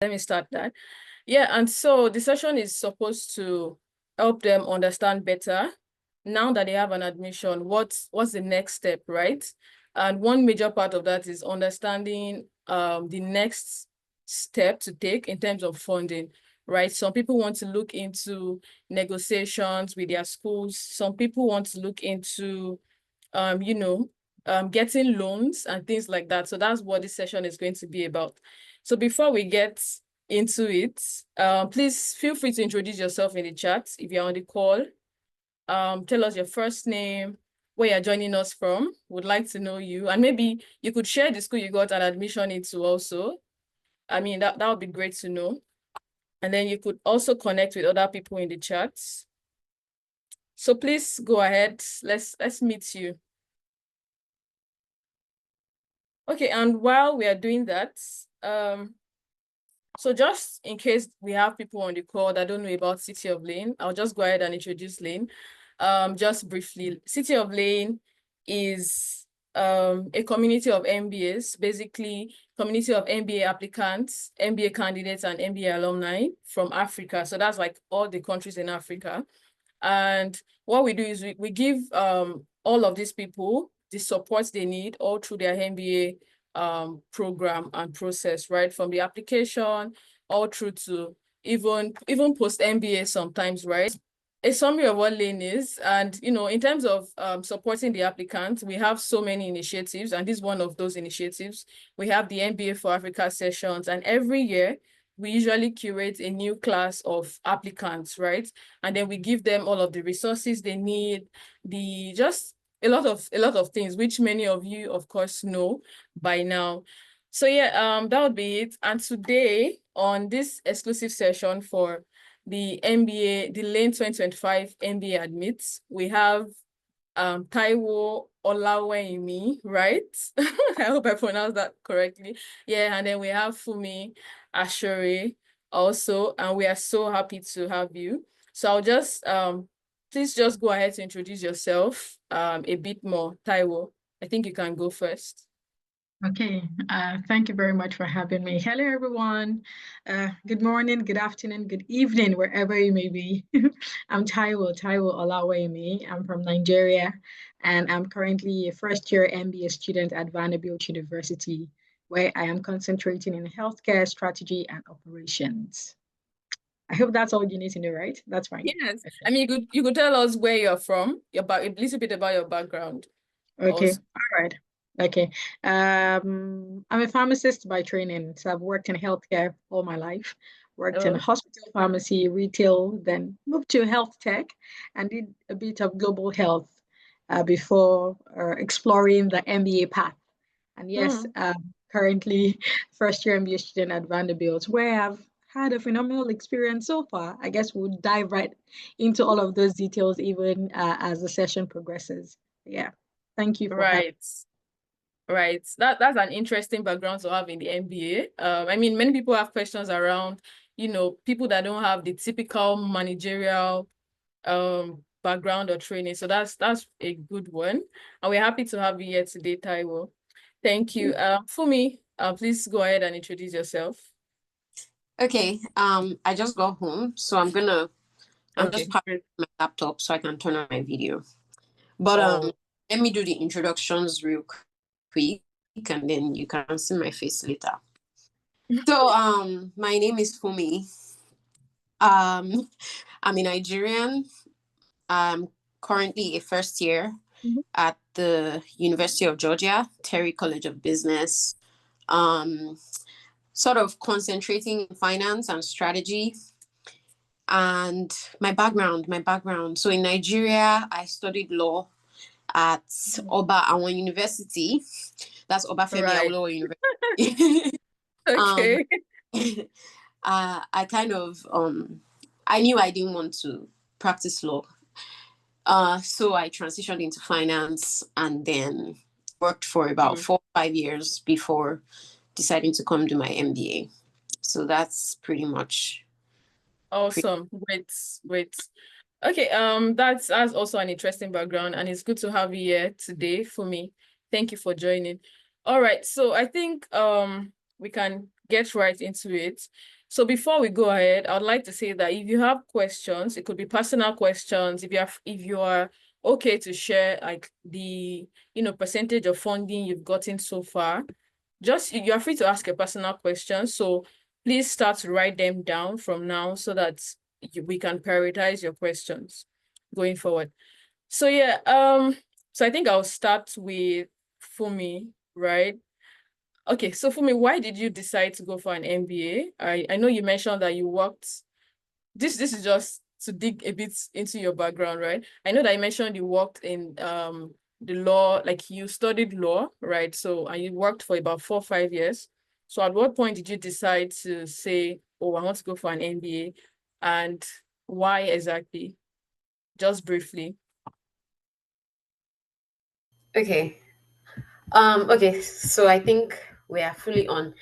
Let me start that. Yeah, and so the session is supposed to help them understand better now that they have an admission, what's the next step, right? And one major part of that is understanding the next step to take in terms of funding, right? Some people want to look into negotiations with their schools. Some people want to look into, getting loans and things like that. So that's what this session is going to be about. So before we get into it, please feel free to introduce yourself in the chat if you're on the call. Tell us your first name, where you're joining us from. Would like to know you. And maybe you could share the school you got an admission into also. I mean, that would be great to know. And then you could also connect with other people in the chat. So please go ahead. Let's meet you. Okay, and while we are doing that, so just in case we have people on the call that don't know about City of Lane, I'll just go ahead and introduce Lane. Just briefly, City of Lane is a community of MBAs, basically community of MBA applicants, MBA candidates, and MBA alumni from Africa. So that's like all the countries in Africa. And what we do is we give all of these people the support they need all through their MBA program and process, right? From the application all through to even post MBA sometimes, right? A summary of what Lane is, and in terms of supporting the applicant, we have so many initiatives, and this is one of those initiatives. We have the MBA for Africa sessions, and every year we usually curate a new class of applicants, right? And then we give them all of the resources they need, just a lot of things, which many of you, of course, know by now. So yeah, that would be it. And today on this exclusive session for the MBA, the Lane 2025 MBA Admits, we have Taiwo Olaweyimi, right? I hope I pronounced that correctly. Yeah, and then we have Fumi Ashore also, and we are so happy to have you. So I'll just please just go ahead to introduce yourself a bit more. Taiwo, I think you can go first. Okay, thank you very much for having me. Hello, everyone. Good morning, good afternoon, good evening, wherever you may be. I'm Taiwo Olaweyimi. I'm from Nigeria, and I'm currently a first-year MBA student at Vanderbilt University, where I am concentrating in healthcare strategy and operations. I hope that's all you need to know, right? That's fine. Yes. Okay. I mean, you could tell us where you're from, a little bit about your background. Okay, also. All right. Okay. I'm a pharmacist by training, so I've worked in healthcare all my life. Worked in hospital pharmacy, retail, then moved to health tech and did a bit of global health before exploring the MBA path. And yes, currently first year MBA student at Vanderbilt, where I've had a phenomenal experience so far. I guess we'll dive right into all of those details even as the session progresses. Yeah. Thank you for having. Right. That's an interesting background to have in the MBA. I mean, many people have questions around, people that don't have the typical managerial background or training. So that's a good one. And we're happy to have you here today, Taiwo. Thank you. Fumi, please go ahead and introduce yourself. Okay. I just got home, so I'm just powering my laptop so I can turn on my video. But let me do the introductions real quick, and then you can see my face later. So my name is Fumi. I'm a Nigerian. I'm currently a first year at the University of Georgia, Terry College of Business. Sort of concentrating in finance and strategy. And my background. So in Nigeria, I studied law at Oba Awon University. That's Obafemi Awolowo University. Okay. I kind of I knew I didn't want to practice law. So I transitioned into finance and then worked for about 4 or 5 years before deciding to come do my MBA. So that's pretty much awesome. Great. Okay, that's also an interesting background, and it's good to have you here today for me. Thank you for joining. All right, so I think we can get right into it. So before we go ahead, I'd like to say that if you have questions, it could be personal questions. If you are okay to share like the percentage of funding you've gotten so far, just you are free to ask a personal question. So please start to write them down from now so that we can prioritize your questions going forward. So yeah, so I think I'll start with Fumi, right? Okay, so Fumi, why did you decide to go for an MBA? I know you mentioned that you worked. This is just to dig a bit into your background, right? I know that you mentioned you worked in the law, like you studied law, right? So and you worked for about 4 or 5 years. So at what point did you decide to say, oh, I want to go for an MBA, and why exactly? Just briefly. Okay. Okay, so I think we are fully on.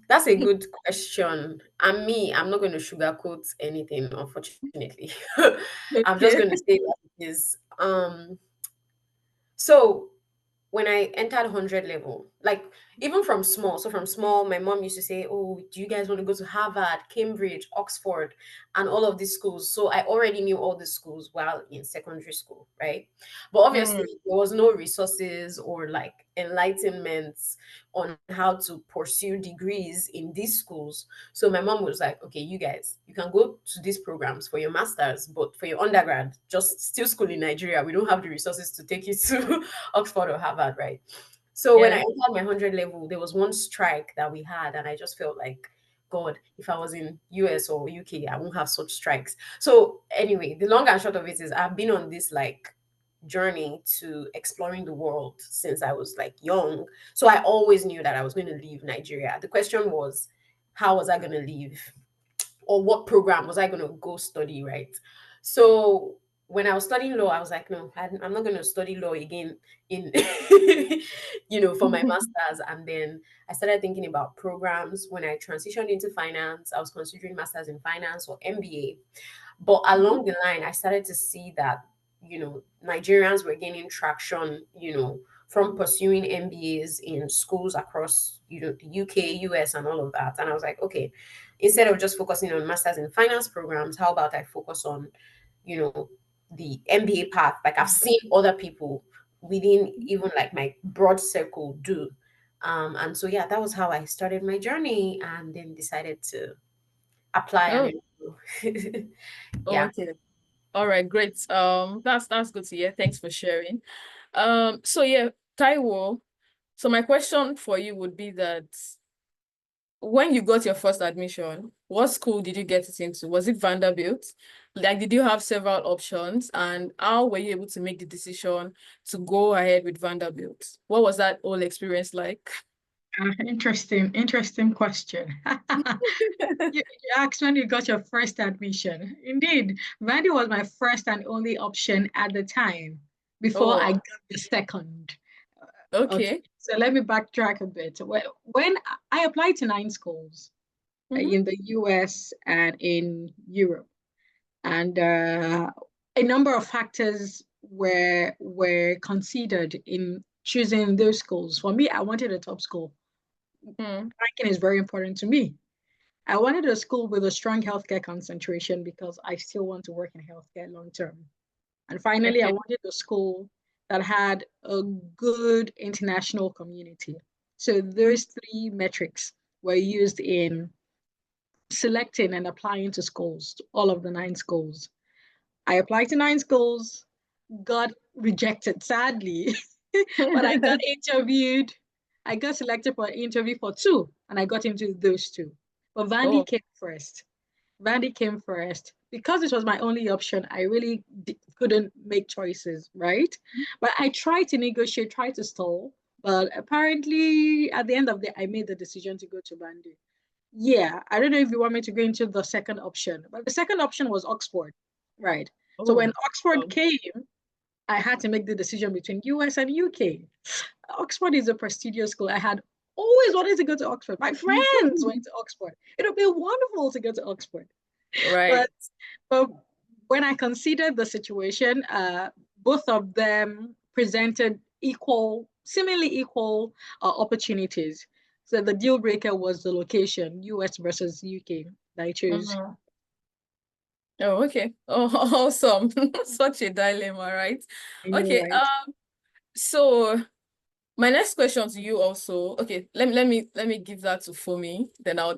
That's a good question. I'm not going to sugarcoat anything, unfortunately. I'm just Okay. going to say what it is. So when I entered 100 level, like even from small, my mom used to say, oh, do you guys want to go to Harvard, Cambridge, Oxford, and all of these schools? So I already knew all the schools while in secondary school, right? But obviously, there was no resources or like enlightenment on how to pursue degrees in these schools. So my mom was like, okay, you guys, you can go to these programs for your master's, but for your undergrad, just still school in Nigeria. We don't have the resources to take you to Oxford or Harvard, right? So when I Yeah. entered my 100 level, there was one strike that we had, and I just felt like, God, if I was in US or UK, I won't have such strikes. So anyway, the long and short of it is I've been on this like journey to exploring the world since I was like young. So I always knew that I was going to leave Nigeria. The question was, how was I going to leave? Or what program was I going to go study, right? So when I was studying law, I was like, no, I'm not going to study law again in, for my master's. And then I started thinking about programs. When I transitioned into finance, I was considering master's in finance or MBA. But along the line, I started to see that, Nigerians were gaining traction, from pursuing MBAs in schools across, the UK, US, and all of that. And I was like, okay, instead of just focusing on masters in finance programs, how about I focus on, the MBA path? Like I've seen other people within even like my broad circle do. And so yeah, that was how I started my journey and then decided to apply Oh, and enroll. Yeah. okay. All right, great. That's good to hear. Thanks for sharing. So yeah, Taiwo. So my question for you would be that when you got your first admission, what school did you get it into? Was it Vanderbilt? Like, did you have several options? And how were you able to make the decision to go ahead with Vanderbilt? What was that whole experience like? Interesting question. You asked when you got your first admission. Indeed, Vandy was my first and only option at the time before I Oh, got the second. Okay, okay. so let me backtrack a bit. When I applied to 9 schools Mm-hmm. in the US and in Europe, and a number of factors were considered in choosing those schools. For me, I wanted a top school. Mm. Ranking is very important to me. I wanted a school with a strong healthcare concentration because I still want to work in healthcare long term. And finally, I Okay. wanted a school that had a good international community. So those 3 metrics were used in selecting and applying to schools, all of the 9 schools. I applied to 9 schools, got rejected, sadly, but I got interviewed. I got selected for an interview for 2, and I got into those 2. But Vandy Oh, came first. Vandy came first. Because this was my only option, I really couldn't make choices, right? But I tried to negotiate, tried to stall. But apparently, at the end of the day, I made the decision to go to Vandy. Yeah, I don't know if you want me to go into the second option, but the second option was Oxford, right? So when oh, Oxford oh. came, I had to make the decision between US and UK. Oxford is a prestigious school. I had always wanted to go to Oxford. My friends went to Oxford. It would be wonderful to go to Oxford. Right. But but when I considered the situation, both of them presented seemingly equal opportunities. So the deal breaker was the location, US versus UK. I chose. Oh, okay. Oh, awesome. Such a dilemma, right? Okay. Right. So my next question to you also. Okay, let me give that to Fumi, then I'll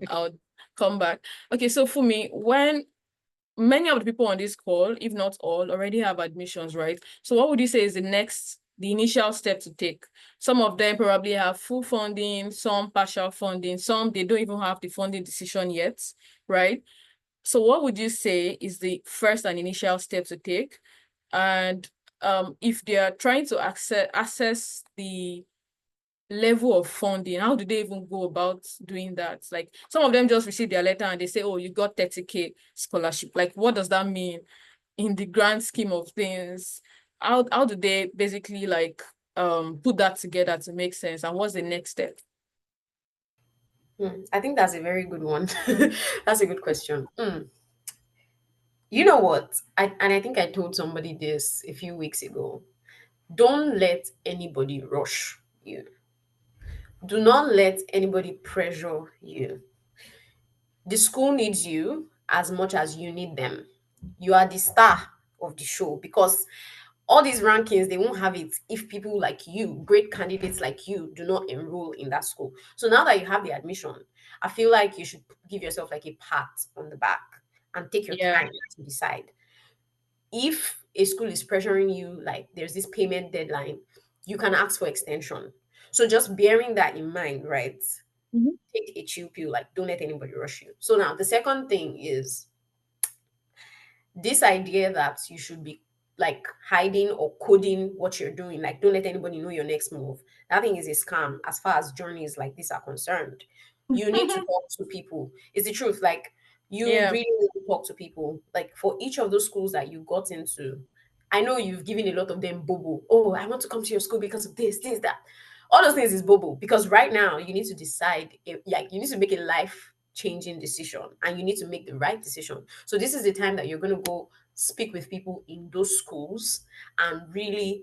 come back. Okay, so Fumi, when many of the people on this call, if not all, already have admissions, right? So what would you say is the initial step to take? Some of them probably have full funding, some partial funding, some they don't even have the funding decision yet, right? So what would you say is the first and initial step to take? And if they are trying to access the level of funding, how do they even go about doing that? Like some of them just receive their letter and they say, oh, you got 30K scholarship. Like what does that mean in the grand scheme of things? How do they basically like put that together to make sense? And what's the next step? I think that's a very good one. That's a good question. You know what? I think I told somebody this a few weeks ago. Don't let anybody rush you. Do not let anybody pressure you. The school needs you as much as you need them. You are the star of the show because all these rankings, they won't have it if people like you, great candidates like you, do not enroll in that school. So now that you have the admission, I feel like you should give yourself like a pat on the back and take your Yeah. time to decide. If a school is pressuring you, like there's this payment deadline, you can ask for extension. So just bearing that in mind, right? Mhm. Take a chill pill, like don't let anybody rush you. So now the second thing is this idea that you should be like hiding or coding what you're doing, like don't let anybody know your next move. That thing is a scam as far as journeys like this are concerned. You need to talk to people. It's the truth. Like you Yeah. really need to talk to people. Like for each of those schools that you got into, I know you've given a lot of them bobo. Oh, I want to come to your school because of this, that. All those things is bobo because right now you need to decide, like you need to make a life changing decision and you need to make the right decision. So this is the time that you're going to go speak with people in those schools and really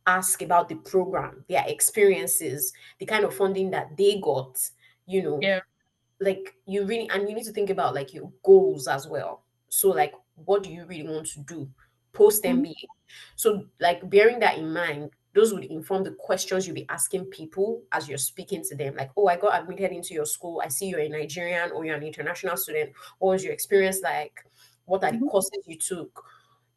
ask about the program, their experiences, the kind of funding that they got, you know, Yeah. like you really, and you need to think about like your goals as well. So like what do you really want to do post Mhm. MBA? So like bearing that in mind, those would inform the questions you'll be asking people as you're speaking to them. Like, oh, I got admitted into your school. I see you're a Nigerian or you're an international student. What was your experience like? What are the Mhm. courses you took?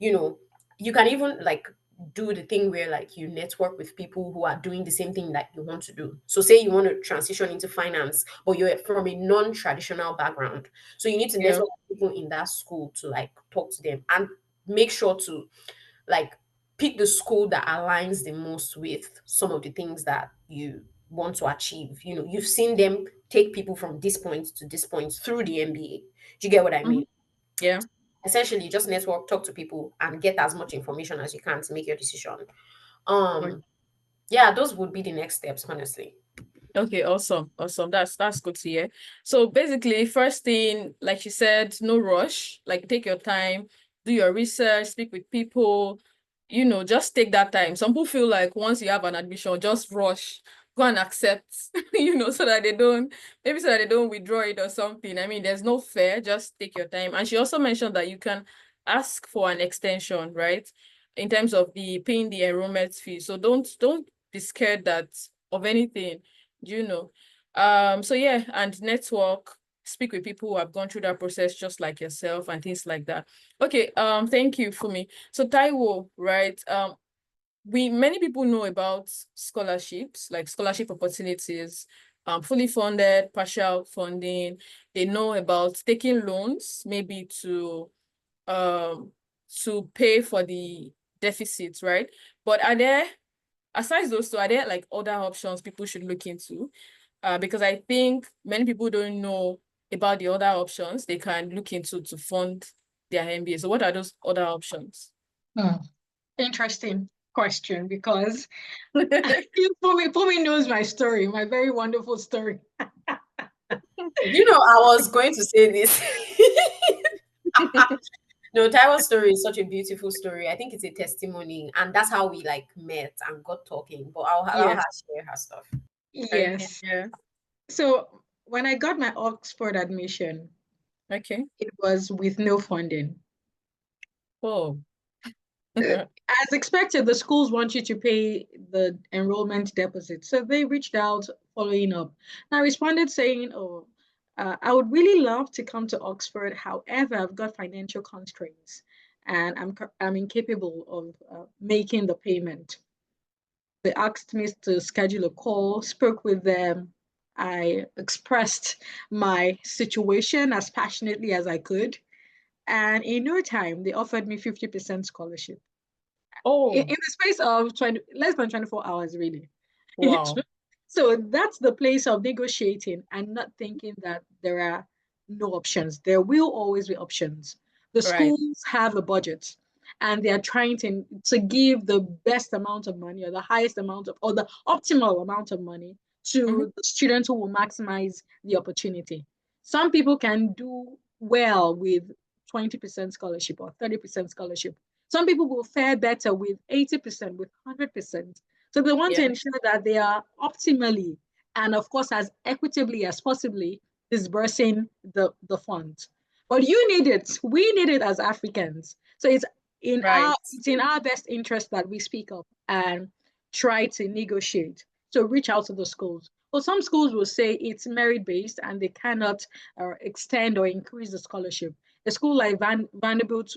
You know, you can even like do the thing where like you network with people who are doing the same thing that you want to do. So say you want to transition into finance, but you're from a non-traditional background. So you need to Yeah. network with people in that school to like talk to them and make sure to like pick the school that aligns the most with some of the things that you want to achieve. You know, you've seen them take people from this point to this point through the MBA. Do you get what I Mhm. mean? Yeah. Essentially, just network, talk to people, and get as much information as you can to make your decision. Okay. Yeah, those would be the next steps, honestly. Okay, awesome. Awesome. That's good to hear. So basically, first thing, like you said, no rush. Like take your time, do your research, speak with people, just take that time. Some people feel like once you have an admission, just rush, go and accept, so that maybe so that they don't withdraw it or something. I mean, there's no fear, just take your time. And she also mentioned that you can ask for an extension, right? In terms of the paying the enrollment fee. So don't be scared that of anything you know so yeah, and network, speak with people who have gone through that process just like yourself and things like that. Okay, thank you for me. So Taiwo, right, we many people know about scholarships, like scholarship opportunities, fully funded, partial funding. They know about taking loans maybe um to pay for the deficits, right? But aside those two, are there like other options people should look into? Because I think many people don't know about the other options they can look into to fund their MBA. So what are those other options? Interesting question because Pumi knows my story, my very wonderful story. You know, I was going to say this. No, Taiwan's story is such a beautiful story. I think it's a testimony, and that's how we like met and got talking. But I'll allow her Yes, to share her stuff. Okay, yes. yeah. So when I got my Oxford admission, Okay. it was with no funding. Oh. As expected, the schools want you to pay the enrollment deposit. So they reached out following up. And I responded saying, oh, I would really love to come to Oxford. However, I've got financial constraints and I'm incapable of making the payment. They asked me to schedule a call, spoke with them. I expressed my situation as passionately as I could. And in no time, they offered me 50% scholarship in Oh, the space of 20, less than 24 hours, really. wow. So that's the place of negotiating and not thinking that there are no options. There will always be options. The Right. schools have a budget and they are trying to give the best amount of money or the highest amount of, or the optimal amount of money Mm-hmm. to the students who will maximize the opportunity. Some people can do well with 20% scholarship or 30% scholarship. Some people will fare better with 80%, with 100%. So they want to Yeah. ensure that they are optimally and, of course, as equitably as possibly disbursing the funds. But you need it. We need it as Africans. So Right. it's in our best interest that we speak up and try to negotiate. So reach out to the schools. Well, some schools will say it's merit based and they cannot extend or increase the scholarship. A school like Vanderbilt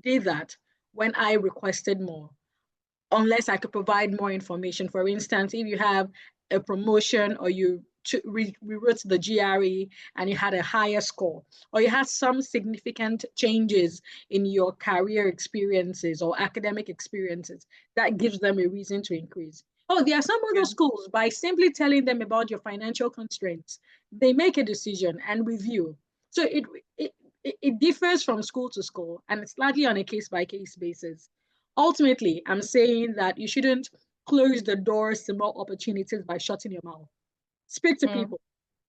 did that when I requested more, unless I could provide more information. For instance, if you have a promotion or you rewrote the GRE and you had a higher score, or you had some significant changes in your career experiences or academic experiences, that gives them a reason to increase. Oh, there are some other Yeah. schools, by simply telling them about your financial constraints, they make a decision and review. So it, it differs from school to school and it's largely on a case by case basis. Ultimately, I'm saying that you shouldn't close the doors to more opportunities by shutting your mouth. Speak to Mm. people,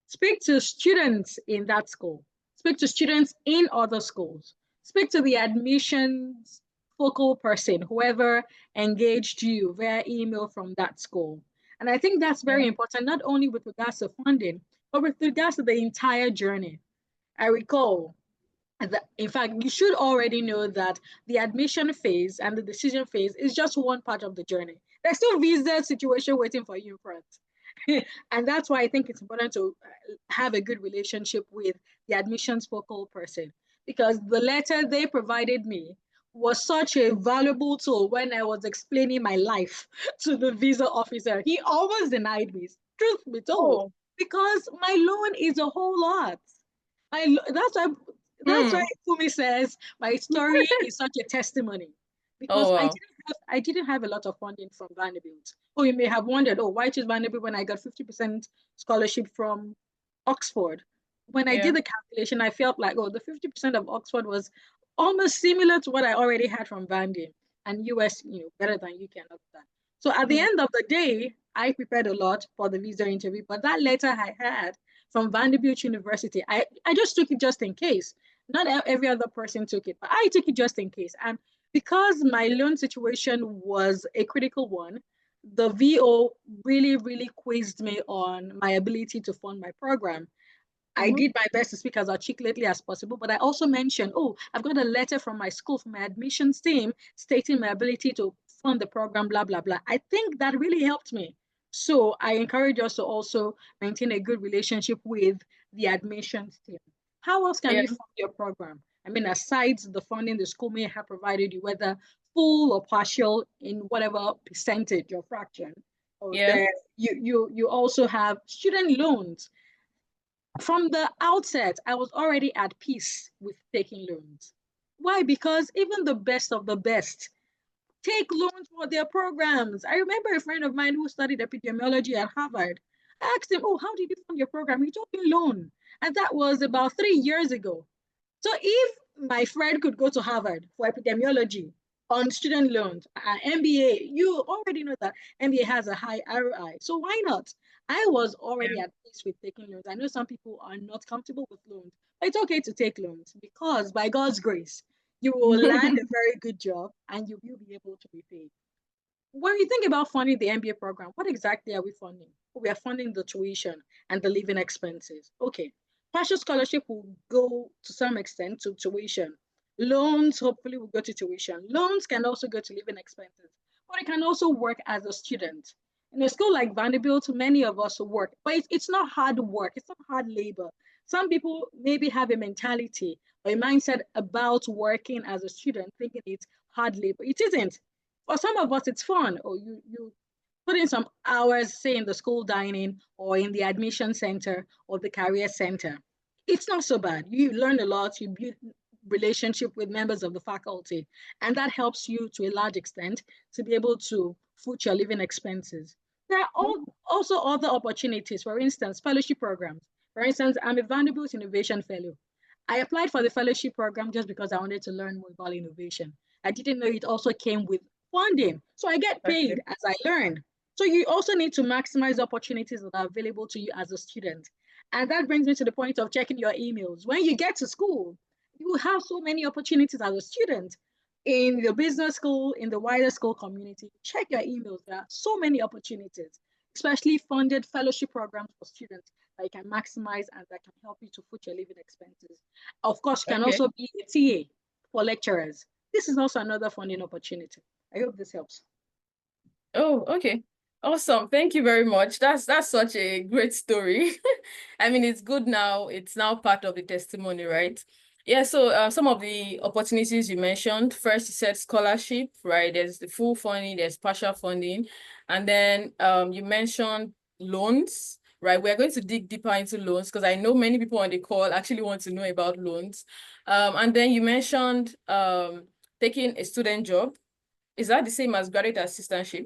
speak to students in that school, speak to students in other schools, speak to the admissions focal person, whoever engaged you via email from that school. And I think that's Yeah. very important, not only with regards to funding, but with regards to the entire journey. I recall in fact, you should already know that the admission phase and the decision phase is just one part of the journey. There's still visa situation waiting for you in front. And that's why I think it's important to have a good relationship with the admissions focal person because the letter they provided me was such a valuable tool when I was explaining my life to the visa officer. He almost denied me, truth be told, Oh. because my loan is a whole lot. That's why Hmm. Fumi says my story is such a testimony because Oh, wow. I didn't have a lot of funding from Vanderbilt. Oh, you may have wondered, oh, why choose Vanderbilt when I got 50% scholarship from Oxford? When I Yeah. did the calculation, I felt like, oh, the 50% of Oxford was almost similar to what I already had from Vandy and US, better than UK and all that. So at the Mm. end of the day, I prepared a lot for the visa interview, but that letter I had from Vanderbilt University, I just took it just in case. Not every other person took it, but I took it just in case. And because my loan situation was a critical one, the VO really, really quizzed me on my ability to fund my program. I Mm-hmm. did my best to speak as articulately as possible, but I also mentioned, oh, I've got a letter from my school, from my admissions team, stating my ability to fund the program, blah, blah, blah. I think that really helped me. So I encourage us to also maintain a good relationship with the admissions team. How else can Yeah. you fund your program? I mean, aside the funding the school may have provided you, whether full or partial in whatever percentage or fraction, or Yeah. there you also have student loans. From the outset, I was already at peace with taking loans. Why? Because even the best of the best take loans for their programs. I remember a friend of mine who studied epidemiology at Harvard. I asked him, oh, how did you fund your program? He told me loan. And that was about 3 years ago. So if my friend could go to Harvard for epidemiology on student loans, MBA, you already know that MBA has a high ROI. So why not? I was already Yeah. at peace with taking loans. I know some people are not comfortable with loans, but it's okay to take loans because by God's grace, you will land a very good job and you will be able to be paid. when you think about funding the MBA program, what exactly are we funding? We are funding the tuition and the living expenses. Okay. Partial scholarship will go to some extent to tuition. Loans hopefully will go to tuition. Loans can also go to living expenses, but it can also work as a student. In a school like Vanderbilt, many of us work, but it's not hard work. It's not hard labor. Some people maybe have a mentality or a mindset about working as a student, thinking it's hard labor. It isn't. For some of us, it's fun. Or you put in some hours, say in the school dining or in the admission center or the career center. It's not so bad. You learn a lot. You build relationship with members of the faculty, and that helps you to a large extent to be able to foot your living expenses. There are also other opportunities. For instance, fellowship programs. For instance, I'm a Vanderbilt Innovation Fellow. I applied for the fellowship program just because I wanted to learn more about innovation. I didn't know it also came with funding. So I get paid as I learn. So you also need to maximize opportunities that are available to you as a student. And that brings me to the point of checking your emails. When you get to school, you have so many opportunities as a student in the business school, in the wider school community. Check your emails. There are so many opportunities, especially funded fellowship programs for students that you can maximize and that can help you to foot your living expenses. Of course, you can also be a TA for lecturers. This is also another funding opportunity. I hope this helps. Oh, okay. Awesome. Thank you very much. That's such a great story. I mean, it's good now. It's now part of the testimony, right? Yeah, so some of the opportunities you mentioned, first you said scholarship, right? There's the full funding, there's partial funding. And then you mentioned loans, right? We're going to dig deeper into loans because I know many people on the call actually want to know about loans. And then you mentioned taking a student job. Is that the same as graduate assistantship?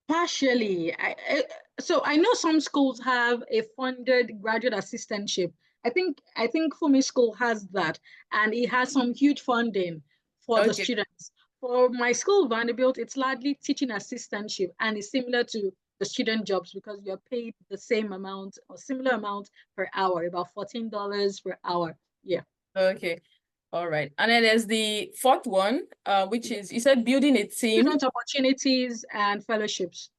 Partially. So I know some schools have a funded graduate assistantship. I think for me school has that, and it has some huge funding for the students. For my school, Vanderbilt, it's largely teaching assistantship, and it's similar to the student jobs because you're paid the same amount or similar amount per hour, about $14 per hour. Yeah. Okay. All right. And then there's the fourth one, which is, you said building a team. Student opportunities and fellowships.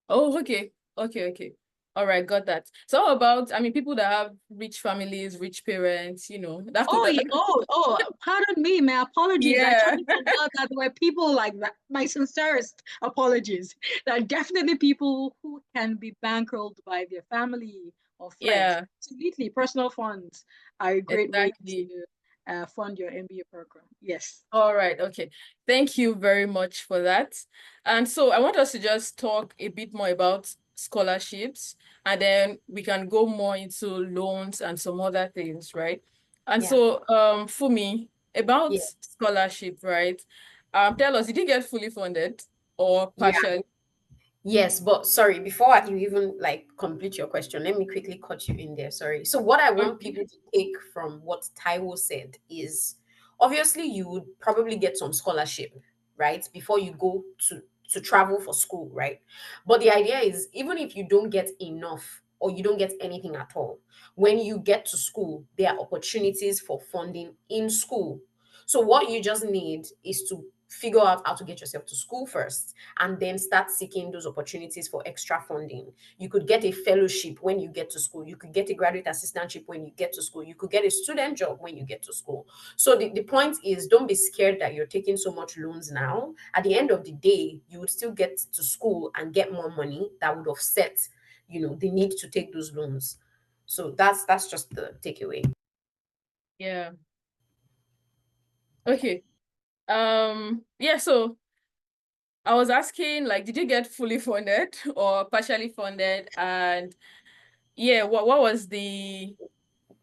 Oh, okay. Okay. All right, got that. So how about, I mean, people that have rich families, rich parents, you know, that could pardon me, my apologies. Yeah. I totally forgot that there were people like that. My sincerest apologies. There are definitely people who can be bankrolled by their family or friends. Yeah. Absolutely. Personal funds are a great way to fund your MBA program. Yes. All right. Okay. Thank you very much for that. And so I want us to just talk a bit more about scholarships, and then we can go more into loans and some other things, right? And so for me, about scholarship, right? Tell us, did you get fully funded or partially? Yes, but sorry, before you even like complete your question, let me quickly cut you in there. Sorry. So what I want people to take from what Taiwo said is obviously you would probably get some scholarship, right? Before you go to travel for school, right? But the idea is even if you don't get enough or you don't get anything at all, when you get to school, there are opportunities for funding in school. So what you just need is to figure out how to get yourself to school first and then start seeking those opportunities for extra funding. You could get a fellowship when you get to school. You could get a graduate assistantship when you get to school. You could get a student job when you get to school. So the point is don't be scared that you're taking so much loans now. At the end of the day, you would still get to school and get more money that would offset, the need to take those loans. So that's just the takeaway. Yeah. Okay. Yeah, so I was asking, like, did you get fully funded or partially funded? And yeah, what was the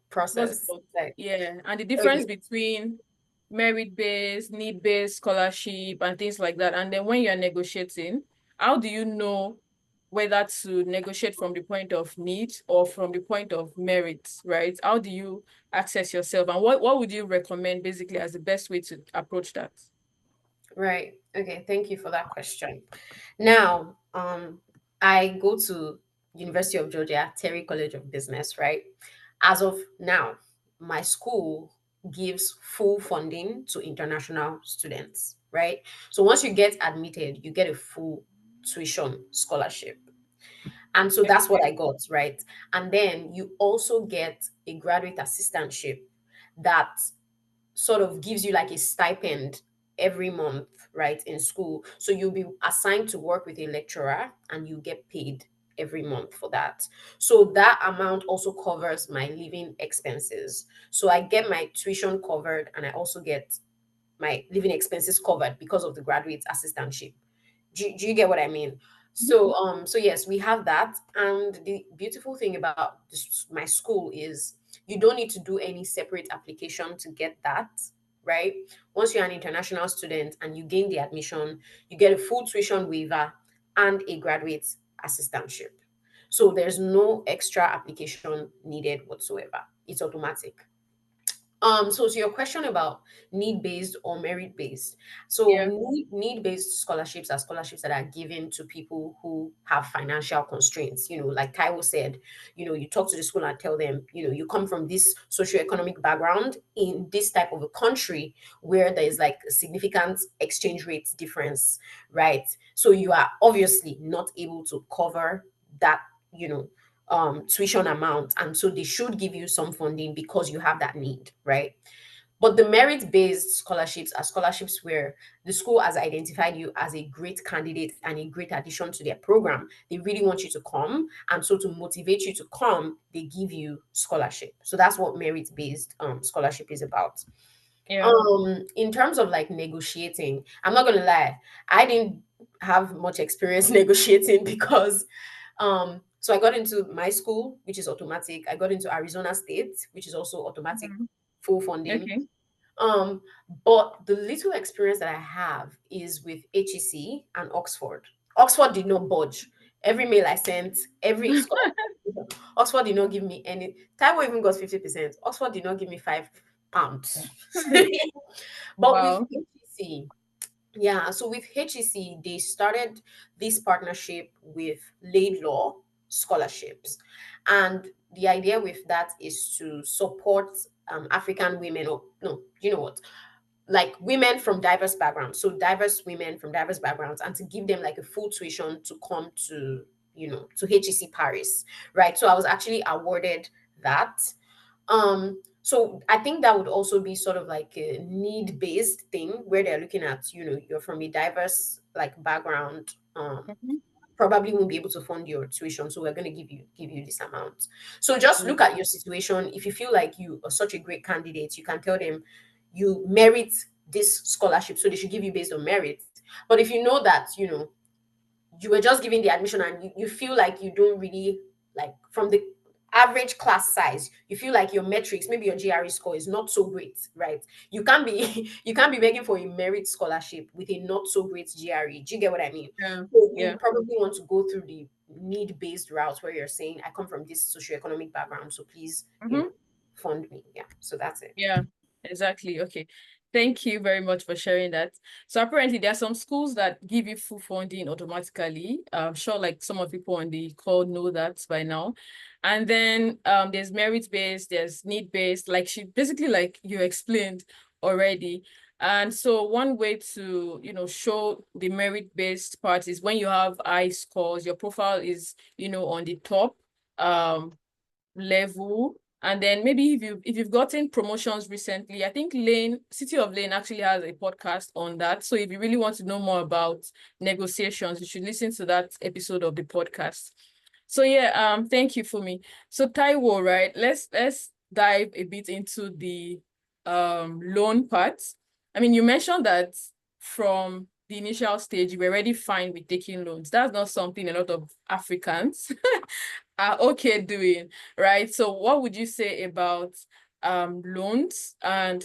process? Yeah, and the difference between merit-based, need-based scholarship and things like that. And then when you're negotiating, how do you know whether to negotiate from the point of need or from the point of merit, right? How do you access yourself? And what would you recommend basically as the best way to approach that? Right. Okay. Thank you for that question. Now, I go to University of Georgia, Terry College of Business, right? As of now, my school gives full funding to international students. right? So once you get admitted, you get a full tuition scholarship. And so that's what I got, right? And then you also get a graduate assistantship that sort of gives you like a stipend every month, right, in school. So you'll be assigned to work with a lecturer and you get paid every month for that. So that amount also covers my living expenses. So I get my tuition covered and I also get my living expenses covered because of the graduate assistantship. Do you get what I mean? So yes, we have that. And the beautiful thing about my school is you don't need to do any separate application to get that, right? Once you're an international student and you gain the admission, you get a full tuition waiver and a graduate assistantship. So there's no extra application needed whatsoever. It's automatic. So to your question about need-based or merit-based. So Yeah. need-based scholarships are scholarships that are given to people who have financial constraints. Like Taiwo said, you talk to the school and tell them, you come from this socioeconomic background in this type of a country where there is like a significant exchange rate difference, right? So you are obviously not able to cover that, you know, tuition amount, and so they should give you some funding because you have that need, right? But the merit-based scholarships are scholarships where the school has identified you as a great candidate and a great addition to their program. They really want you to come, and so to motivate you to come, they give you scholarship. So that's what merit-based scholarship is about. Yeah. In terms of like negotiating, I'm not gonna lie, I didn't have much experience negotiating because so I got into my school, which is automatic. I got into Arizona State, which is also automatic, Mhm. full funding. Okay. Um, but the little experience that I have is with HEC and Oxford. Oxford did not budge. Every mail I sent, every scholarship, Oxford did not give me any. Taiwo even got 50%. Oxford did not give me £5. But with Wow. HEC, yeah, so with HEC, they started this partnership with Laidlaw scholarships. And the idea with that is to support African women, or no, you know what? Like women from diverse backgrounds. So diverse women from diverse backgrounds, and to give them like a full tuition to come to HEC Paris, right? So I was actually awarded that. So I think that would also be sort of like a need-based thing where they're looking at, you're from a diverse like background, Mhm. probably won't be able to fund your tuition, so we're going to give you this amount. So just Mm. look at your situation. If you feel like you are such a great candidate, you can tell them you merit this scholarship, so they should give you based on merit. But if you know that, you were just given the admission and you feel like you don't really like from the average class size, you feel like your metrics, maybe your GRE score is not so great, right? You can't be you can't be begging for a merit scholarship with a not so great GRE. Do you get what I mean? Yeah. So you Yeah. probably want to go through the need-based route where you're saying, I come from this socioeconomic background, so please, Mhm. fund me. Yeah. So that's it. Yeah, exactly. Okay. Thank you very much for sharing that. So apparently there are some schools that give you full funding automatically. I'm sure like some of people on the call know that by now. And then there's merit-based, there's need-based, like she basically like you explained already. And so one way to, show the merit-based part is when you have high scores, your profile is, on the top. Level, and then maybe if you've gotten promotions recently, I think City of Lane actually has a podcast on that. So if you really want to know more about negotiations, you should listen to that episode of the podcast. So yeah, thank you for me. So Taiwo, right? Let's dive a bit into the loan part. I mean, you mentioned that from the initial stage, you were already fine with taking loans. That's not something a lot of Africans are okay doing, right? So what would you say about loans? And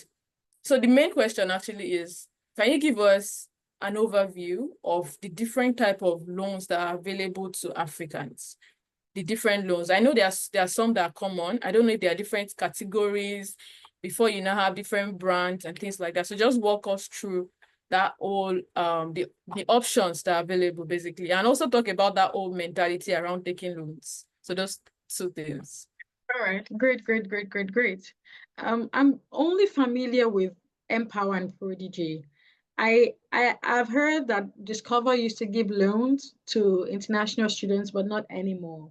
so the main question actually is, can you give us an overview of the different type of loans that are available to Africans? The different loans. I know there are some that are common. I don't know if there are different categories before you now have different brands and things like that. So just walk us through that whole the options that are available basically, and also talk about that whole mentality around taking loans. So those two things. All right. Great, great, great, great, great. I'm only familiar with Empower and Prodigy. I've heard that Discover used to give loans to international students, but not anymore.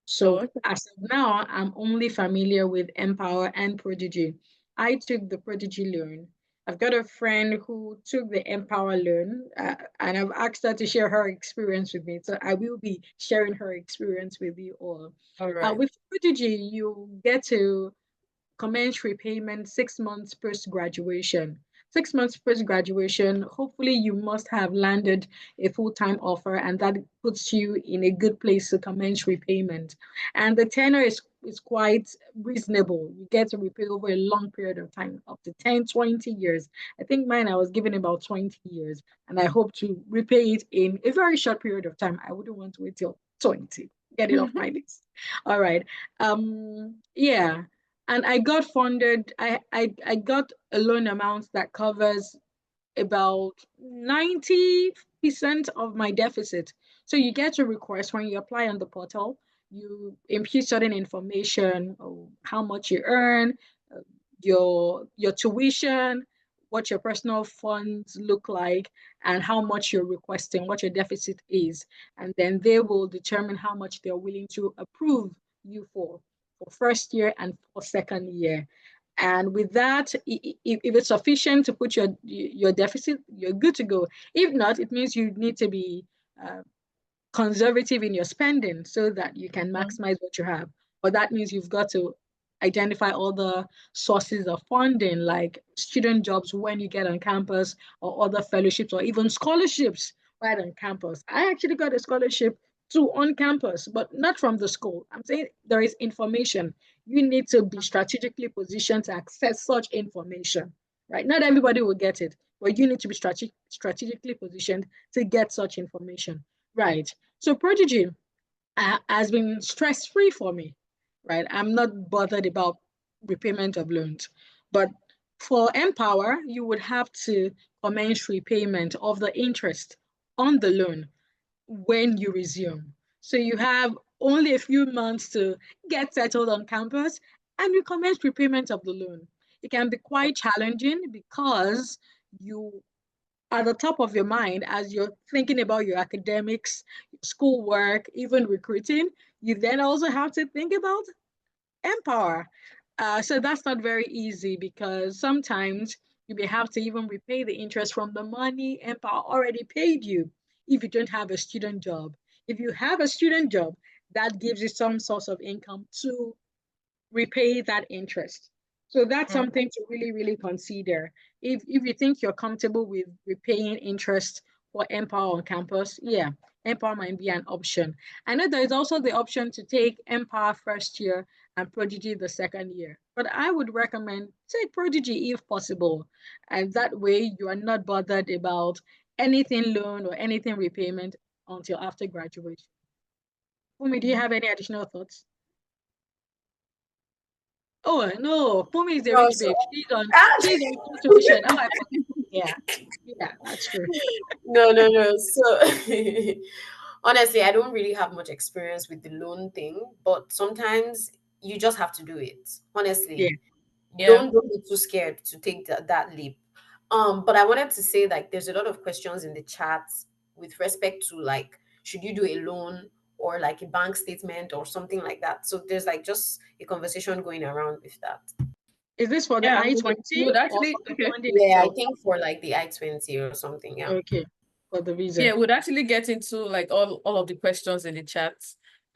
So Oh, as of now, I'm only familiar with Empower and Prodigy. I took the Prodigy loan. I've got a friend who took the Empower loan, and I've asked her to share her experience with me. So I will be sharing her experience with you all. all right. With Prodigy, you get to commence repayment 6 months post graduation. 6 months post graduation, hopefully, you must have landed a full time offer, and that puts you in a good place to commence repayment. And the tenor is quite reasonable. You get to repay over a long period of time, up to 10, 20 years. I think mine, I was given about 20 years, and I hope to repay it in a very short period of time. I wouldn't want to wait till 20. Get it off my list. All right. Yeah, and I got funded. I got a loan amount that covers about 90% of my deficit. So you get a request when you apply on the portal. You impute certain information, how much you earn, uh, your tuition, what your personal funds look like, and how much you're requesting, what your deficit is. And then they will determine how much they're willing to approve you for first year and for second year. And with that, if it's sufficient to put your deficit, you're good to go. If not, it means you need to be uh, conservative in your spending so that you can maximize what you have. But that means you've got to identify all the sources of funding, like student jobs when you get on campus, or other fellowships, or even scholarships right on campus. I actually got a scholarship to on campus, but not from the school. I'm saying there is information. You need to be strategically positioned to access such information, right? Not everybody will get it, but you need to be strategically positioned to get such information, right? So Prodigy has been stress-free for me, right? I'm not bothered about repayment of loans. But for Empower, you would have to commence repayment of the interest on the loan when you resume. So you have only a few months to get settled on campus and you commence repayment of the loan. It can be quite challenging because you at the top of your mind as you're thinking about your academics, schoolwork, even recruiting, you then also have to think about Empower. So that's not very easy because sometimes you may have to even repay the interest from the money Empower already paid you if you don't have a student job. If you have a student job, that gives you some source of income to repay that interest. So that's something to really, really consider. If you think you're comfortable with repaying interest for Empower on campus, yeah, Empower might be an option. I know there is also the option to take Empower first year and Prodigy the second year. But I would recommend take Prodigy if possible. And that way you are not bothered about anything loan or anything repayment until after graduation. Fumi, do you have any additional thoughts? Oh no, Fumi is a No, rich so babe. She's on full tuition. Oh, yeah, yeah, that's true. no. So honestly, I don't really have much experience with the loan thing, but sometimes you just have to do it. Yeah. Honestly, Yeah. don't be too scared to take that leap. But I wanted to say like there's a lot of questions in the chat with respect to like should you do a loan or like a bank statement or something like that. So there's like just a conversation going around with that. Is this for the Yeah, we I-20 would or actually for the okay. funding Yeah, I itself? think for like the I-20 or something. Yeah. Okay, for the visa. Yeah, we'd actually get into like all of the questions in the chat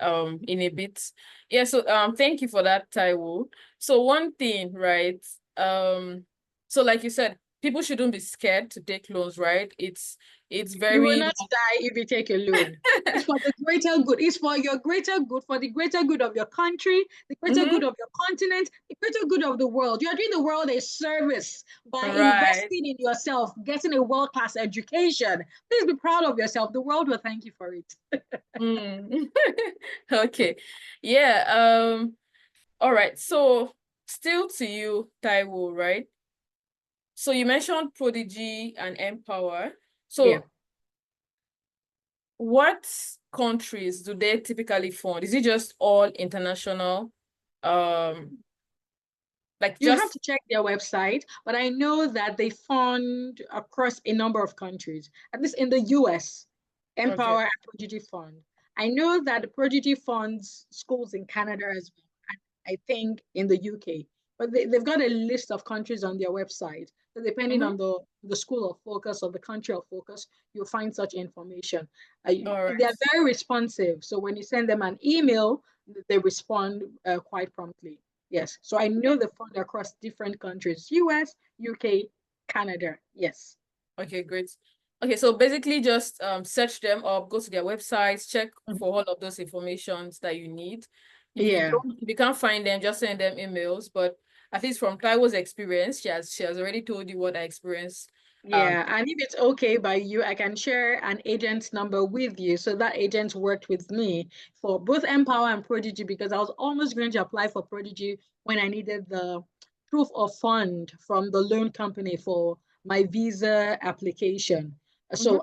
in a bit. Yeah, so thank you for that, Taiwo. So one thing, right? So like you said, people shouldn't be scared to take loans, right? It's You will very not die if you take a loan. It's for the greater good. It's for your greater good, for the greater good of your country, the greater good of your continent, the greater good of the world. You are doing the world a service by right. investing in yourself, getting a world-class education. Please be proud of yourself. The world will thank you for it. Mm. Okay. Yeah, all right. So still to you, Taiwo, right? So you mentioned Prodigy and Empower. Yeah. So what countries do they typically fund? Is it just all international Like You have just to check their website, but I know that they fund across a number of countries, at least in the US, okay. Empower and Prodigy Fund. I know that the Prodigy funds schools in Canada as well, and I think in the UK. But they've got a list of countries on their website. So depending Mm-hmm. on the school of focus or the country of focus, you'll find such information. All right. They're very responsive. So when you send them an email, they respond quite promptly. Yes. So I know the fund across different countries, US, UK, Canada. Yes. Okay, great. Okay, so basically just search them up, go to their websites, check Mhm. for all of those informations that you need. Yeah. If you can't find them, just send them emails. But at least from Taiwo's experience, she has already told you what I experienced. Yeah, and if it's okay by you, I can share an agent's number with you. So that agent worked with me for both Empower and Prodigy because I was almost going to apply for Prodigy when I needed the proof of fund from the loan company for my visa application. Mhm. So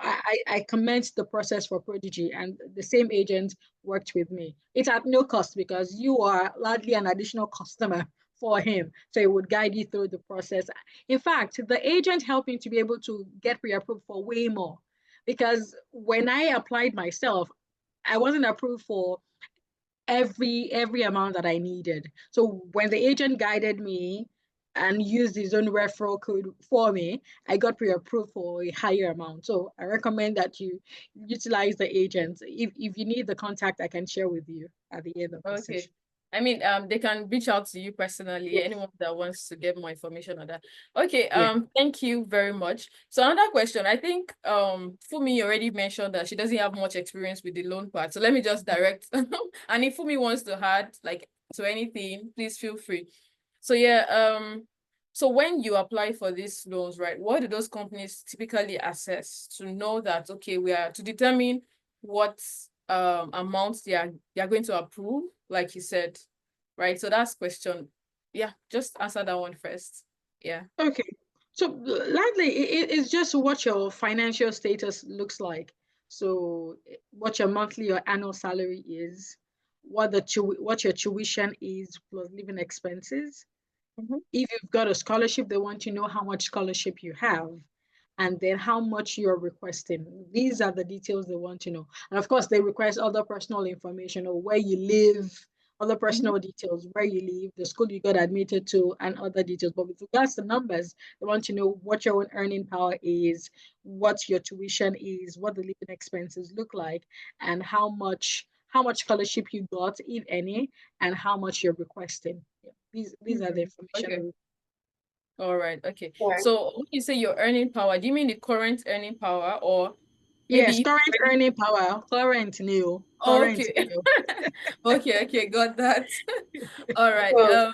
I commenced the process for Prodigy, and the same agent worked with me. It's at no cost because you are largely an additional customer for him. So it would guide you through the process. In fact, the agent helped me to be able to get pre-approved for way more because when I applied myself, I wasn't approved for every amount that I needed. So when the agent guided me and used his own referral code for me, I got pre-approved for a higher amount. So I recommend that you utilize the agent. If you need the contact, I can share with you at the end of the Okay. session. I mean, they can reach out to you personally, Yes. anyone that wants to get more information on that. Okay, Yeah. thank you very much. So another question, I think Fumi already mentioned that she doesn't have much experience with the loan part. So let me just direct and if Fumi wants to add like to anything, please feel free. So yeah, so when you apply for these loans, right, what do those companies typically assess to know that okay, we are to determine what amounts they are going to approve, like you said, right? So that's question. Yeah, just answer that one first. Yeah. Okay. So likely it's just what your financial status looks like. So what your monthly or annual salary is, what your tuition is plus living expenses. Mhm. If you've got a scholarship, they want to know how much scholarship you have and then how much you're requesting. These are the details they want to know. And of course, they request other personal information or where you live, other Mhm. personal details, where you live, the school you got admitted to, and other details. But with regards to numbers, they want to know what your own earning power is, what your tuition is, what the living expenses look like, and how much scholarship you got, if any, and how much you're requesting. Yeah, these are the Okay. information. All right. Okay. Sure. So when you say your earning power, do you mean the current earning power or Yes, maybe current already? earning power, current new, Oh, current okay. new. Okay. Okay. Got that. All right. So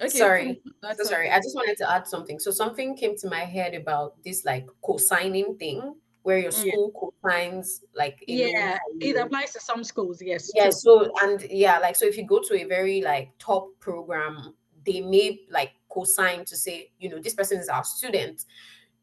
Okay. sorry. That's So sorry. something. I just wanted to add something. So something came to my head about this like co-signing thing where your Yeah, school co-signs like a loan yeah, for it you. applies to some schools. Yes, Yeah, true. so and yeah, like so if you go to a very like top program, they may like co-sign to say, this person is our student.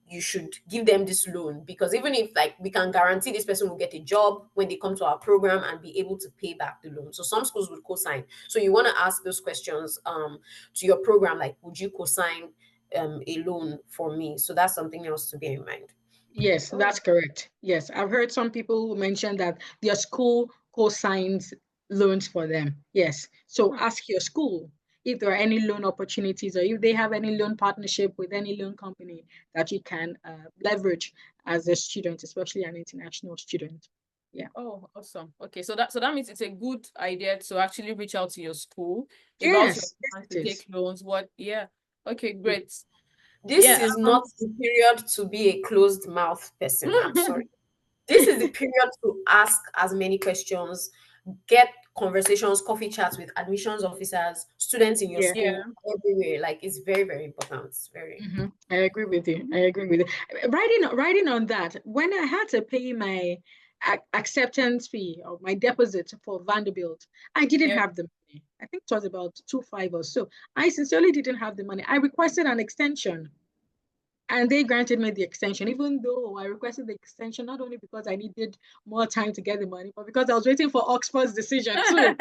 You should give them this loan because even if like we can guarantee this person will get a job when they come to our program and be able to pay back the loan. So some schools would co-sign. So you want to ask those questions to your program, like would you co-sign a loan for me? So that's something else to bear in mind. Yes, Oh, that's correct. Yes, I've heard some people mention that their school co-signs loans for them. Yes, so hmm. ask your school if there are any loan opportunities or if they have any loan partnership with any loan company that you can leverage as a student, especially an international student. Yeah. Oh, awesome. Okay, so that means it's a good idea to actually reach out to your school about your Yes, yes, plans it to is. take loans. What? Yeah. Okay, Yeah. great. This Yeah. is not the period to be a closed mouth person. I'm sorry. This is the period to ask as many questions, get conversations, coffee chats with admissions officers, students in your Yeah. school, Yeah. everywhere. Like it's very, very important. It's very. I agree with you. I agree with you. Writing on that, when I had to pay my acceptance fee or my deposit for Vanderbilt, I didn't Yeah. have the money. I think it was about 2.5 or so. I sincerely didn't have the money. I requested an extension and they granted me the extension, even though I requested the extension not only because I needed more time to get the money, but because I was waiting for Oxford's decision too.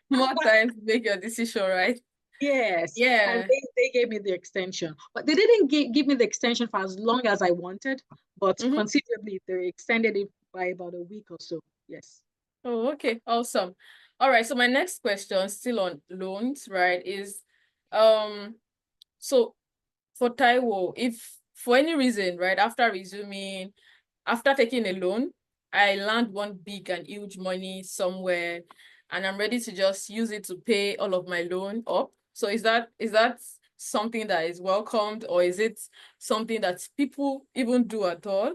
More time to make your decision, right? Yes, and Yeah. gave me the extension, but they didn't give me the extension for as long as I wanted, but considerably they extended it by about a week or so. Yes. Oh, okay, awesome. All right, so my next question, still on loans, right, is so for Taiwo, if for any reason, right, after taking a loan, I land one big and huge money somewhere and I'm ready to just use it to pay all of my loan up. So is that something that is welcomed, or is it something that people even do at all?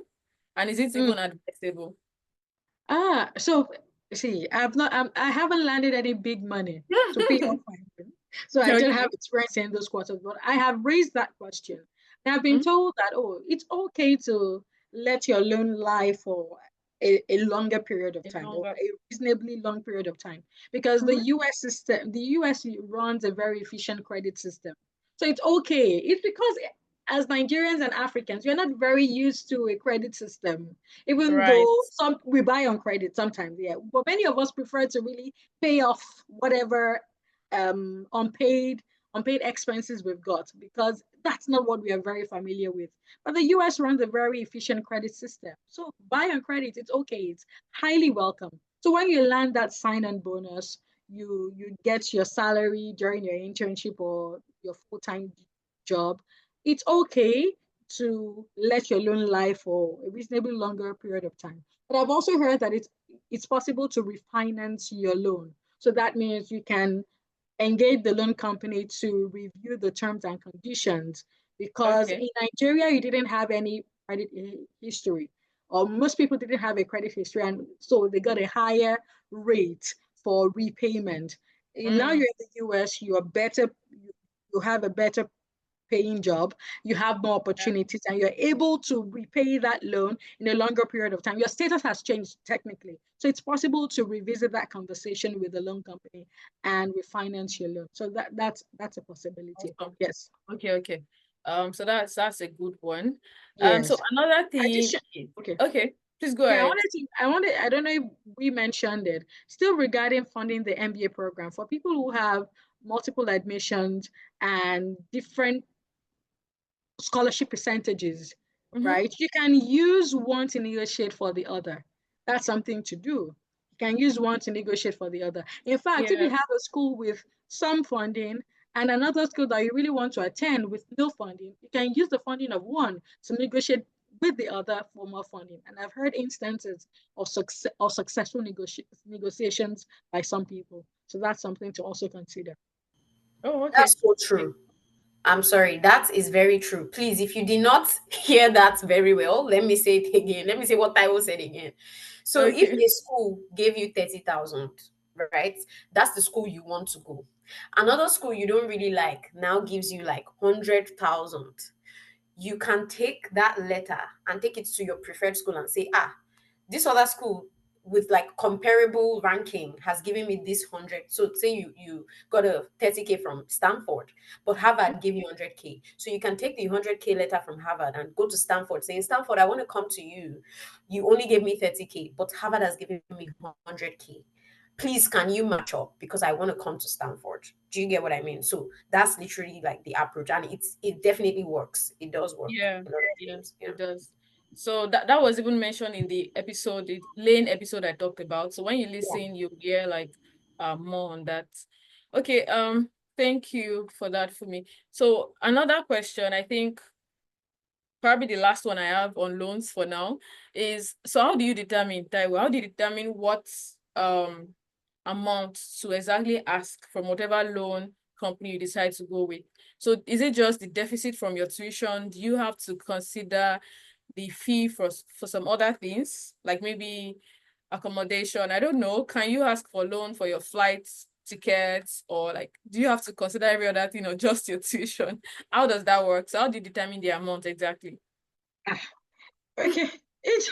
And is it even advisable? So see, I haven't landed any big money to pay off my loan. So I don't have experience in those quarters, but I have raised that question. And I've been told that, oh, it's okay to let your loan lie for a longer period of time, or a reasonably long period of time, because the US runs a very efficient credit system. So it's okay. It's because as Nigerians and Africans, we're not very used to a credit system, even though some we buy on credit sometimes, yeah. But many of us prefer to really pay off whatever unpaid expenses we've got, because that's not what we are very familiar with. But the US runs a very efficient credit system. So buy on credit, it's okay, it's highly welcome. So when you land that sign-on bonus, you get your salary during your internship or your full-time job, it's okay to let your loan lie for a reasonably longer period of time. But I've also heard that it's possible to refinance your loan. So that means you can engage the loan company to review the terms and conditions, because in Nigeria, you didn't have any credit history, or most people didn't have a credit history, and so they got a higher rate for repayment. Now you're in the US, you have a better paying job, you have more opportunities, and you're able to repay that loan in a longer period of time. Your status has changed technically. So it's possible to revisit that conversation with the loan company and refinance your loan. So that's a possibility. Awesome. Yes. Okay. So that's a good one. Yes. So another thing. Okay, please go ahead. I don't know if we mentioned it. Still regarding funding the MBA program, for people who have multiple admissions and different scholarship percentages, right? You can use one to negotiate for the other. That's something to do. You can use one to negotiate for the other. In fact, if you have a school with some funding and another school that you really want to attend with no funding, you can use the funding of one to negotiate with the other for more funding. And I've heard instances of successful negotiations by some people. So that's something to also consider. Oh, okay. That's so true. I'm sorry, that is very true. Please, if you did not hear that very well, let me say it again. Let me say what Taiwo said again. So if a school gave you 30,000, right, that's the school you want to go. Another school you don't really like now gives you like 100,000. You can take that letter and take it to your preferred school and say, this other school with like comparable ranking has given me this 100. So say you got a 30K from Stanford, but Harvard gave you 100K. So you can take the 100K letter from Harvard and go to Stanford saying, Stanford, I want to come to you. You only gave me 30K, but Harvard has given me 100K. Please, can you match up? Because I want to come to Stanford. Do you get what I mean? So that's literally like the approach, and it definitely works. It does work. Yeah, it does. So that was even mentioned in the lane episode I talked about. So when you listen, you hear like more on that. Okay, thank you for that for me. So another question, I think probably the last one I have on loans for now is, so how do you determine, Taiwo, how do you determine what amount to exactly ask from whatever loan company you decide to go with? So is it just the deficit from your tuition? Do you have to consider the fee for some other things, like maybe accommodation? I don't know. Can you ask for loan for your flights, tickets, or like, do you have to consider every other thing or just your tuition? How does that work? So how do you determine the amount exactly? Okay. Each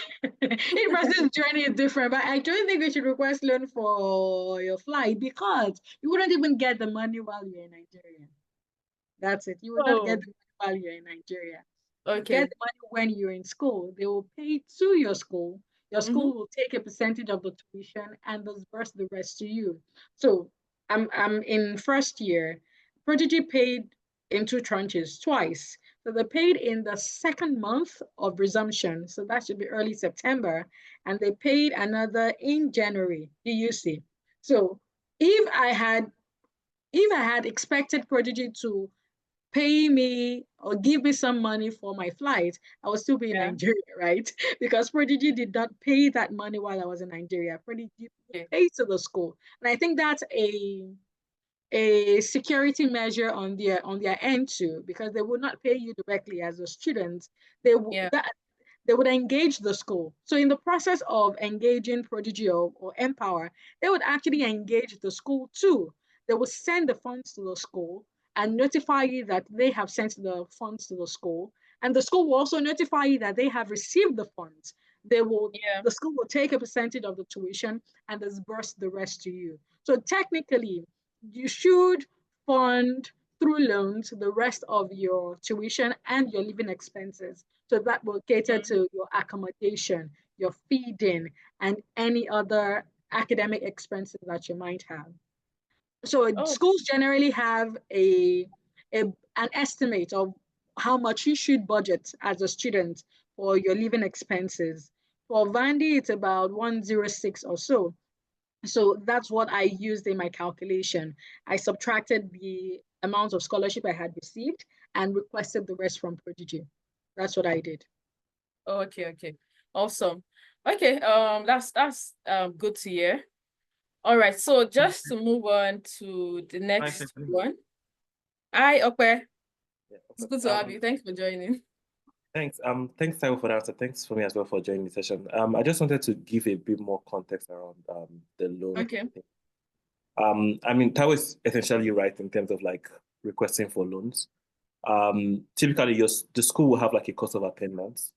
person's journey is different, but I don't think we should request loan for your flight, because you wouldn't even get the money while you're in Nigeria. That's it. You will not get the money while you're in Nigeria. You get the money when you're in school. They will pay to your school. Your school will take a percentage of the tuition and disburse the rest to you. So I'm in first year. Prodigy paid in 2 tranches twice. So they paid in the second month of resumption. So that should be early September. And they paid another in January, EUC. So if I had expected Prodigy to pay me or give me some money for my flight, I would still be in Nigeria, right? Because Prodigy did not pay that money while I was in Nigeria. Prodigy paid to the school. And I think that's a security measure on their end too, because they would not pay you directly as a student. They would engage the school. So in the process of engaging Prodigy or Empower, they would actually engage the school too. They would send the funds to the school and notify you that they have sent the funds to the school. And the school will also notify you that they have received the funds. The school will take a percentage of the tuition and disburse the rest to you. So technically, you should fund through loans the rest of your tuition and your living expenses. So that will cater to your accommodation, your feeding, and any other academic expenses that you might have. So schools generally have an estimate of how much you should budget as a student for your living expenses. For Vandy, it's about 106 or so. So that's what I used in my calculation. I subtracted the amount of scholarship I had received and requested the rest from Prodigy. That's what I did. Okay. Awesome. Okay, that's good to hear. All right, so just to move on to the next one. Hi, Okwe. It's good to have you. Thanks for joining. Thanks. Thanks, Taiwo, for the answer. Thanks for me as well for joining the session. I just wanted to give a bit more context around the loan. Okay. I mean, Taiwo is essentially right in terms of like requesting for loans. Typically, the school will have like a cost of attendance,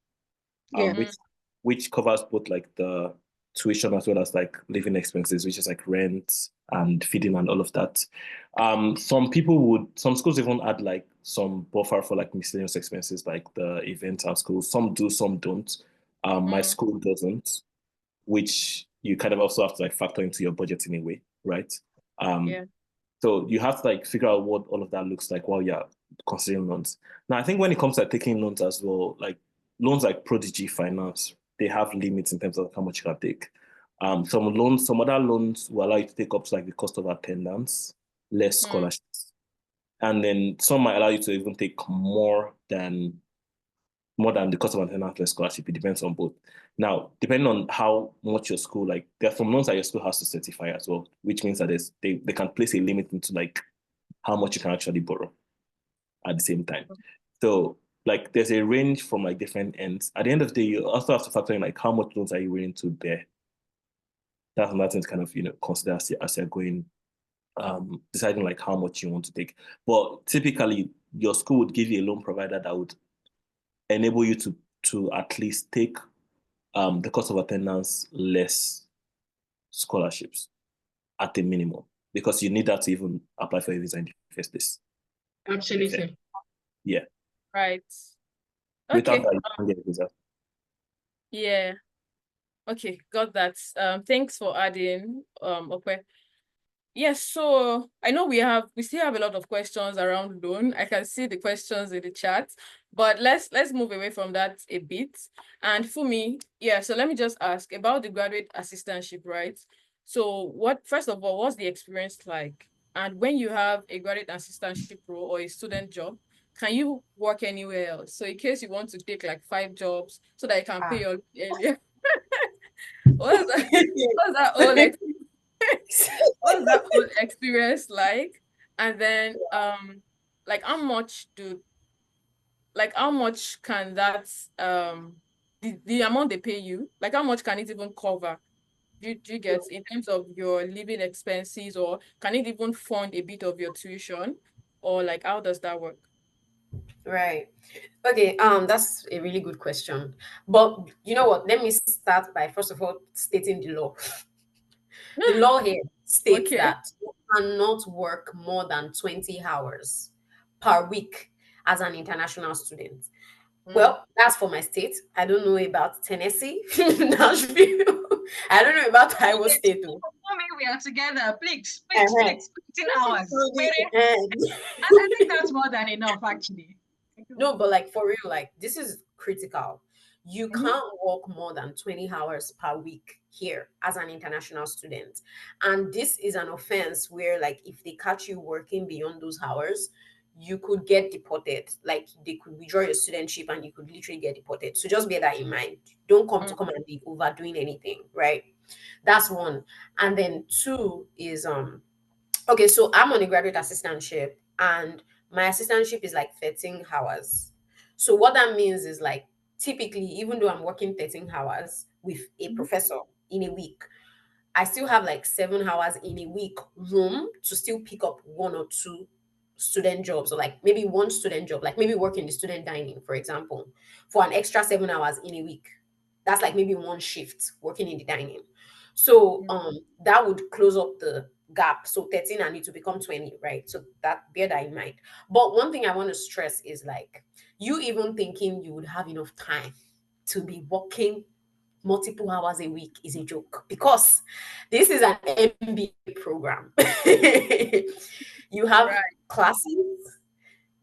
which covers both like the tuition as well as like living expenses, which is like rent and feeding and all of that. Some schools even add like some buffer for like miscellaneous expenses, like the events at school. Some do, some don't. My school doesn't, which you kind of also have to like factor into your budget in a way, right? So you have to like figure out what all of that looks like while you're considering loans. Now, I think when it comes to taking loans as well, like loans like Prodigy Finance, they have limits in terms of how much you can take. Some other loans will allow you to take up to like the cost of attendance, less scholarships. And then some might allow you to even take more than the cost of attendance, less scholarship. It depends on both. Now, depending on how much your school, like there are some loans that your school has to certify as well, which means that they can place a limit into like how much you can actually borrow at the same time. So like there's a range from like different ends. At the end of the day, you also have to factor in like how much loans are you willing to bear. That's another thing to kind of consider as you're going, deciding like how much you want to take. But typically, your school would give you a loan provider that would enable you to at least take the cost of attendance less scholarships at the minimum, because you need that to even apply for a visa in the first place. Absolutely. Yeah. Right. Okay. Without that, you can't get a visa. Yeah. Okay, got that. Thanks for adding, okay. Yes, so I know we still have a lot of questions around loan. I can see the questions in the chat, but let's move away from that a bit. And for me, so let me just ask about the graduate assistantship, right? So first of all, what's the experience like? And when you have a graduate assistantship role or a student job, can you work anywhere else? So in case you want to take like 5 jobs so that you can pay your earlier. What's that whole experience like? And then like how much can that the amount they pay you, like how much can it even cover? Do you get in terms of your living expenses, or can it even fund a bit of your tuition, or like how does that work? Right. Okay, that's a really good question. But you know what? Let me start by first of all stating the law. The law here states that you cannot work more than 20 hours per week as an international student. Well, that's for my state. I don't know about Tennessee, Nashville. I don't know about Iowa State though. we are together. Please, 15 hours. And I think that's more than enough, actually. no, but like for real, like this is critical. You can't work more than 20 hours per week here as an international student. And this is an offense where, like, if they catch you working beyond those hours, you could get deported. Like, they could withdraw your studentship and you could literally get deported. So just bear that in mind. Don't come and be overdoing anything, right? That's one. And then two is okay, so I'm on a graduate assistantship and my assistantship is like 13 hours. So what that means is, like, typically, even though I'm working 13 hours with a professor in a week, I still have like 7 hours in a week room to still pick up one or two student jobs, or like maybe one student job, like maybe work in the student dining, for example, for an extra 7 hours in a week. That's like maybe one shift working in the dining. So that would close up the gap. So 13 I need to become 20, right? So that, bear that in mind. But one thing I want to stress is, like, you even thinking you would have enough time to be working multiple hours a week is a joke, because this is an MBA program. You have classes,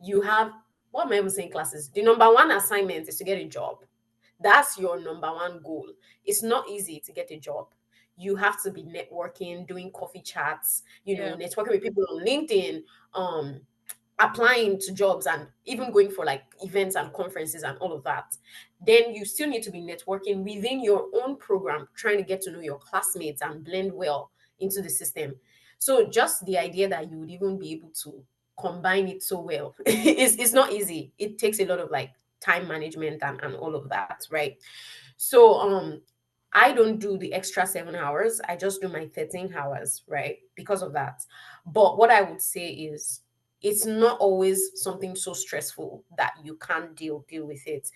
you have, what am I even saying classes? The number one assignment is to get a job. That's your number one goal. It's not easy to get a job. You have to be networking, doing coffee chats, networking with people on LinkedIn, applying to jobs, and even going for like events and conferences and all of that. Then you still need to be networking within your own program, trying to get to know your classmates and blend well into the system. So just the idea that you would even be able to combine it so well it's not easy. It takes a lot of like time management and all of that, right? So I don't do the extra 7 hours. I just do my 13 hours, right? Because of that. But what I would say is, it's not always something so stressful that you can't deal with it.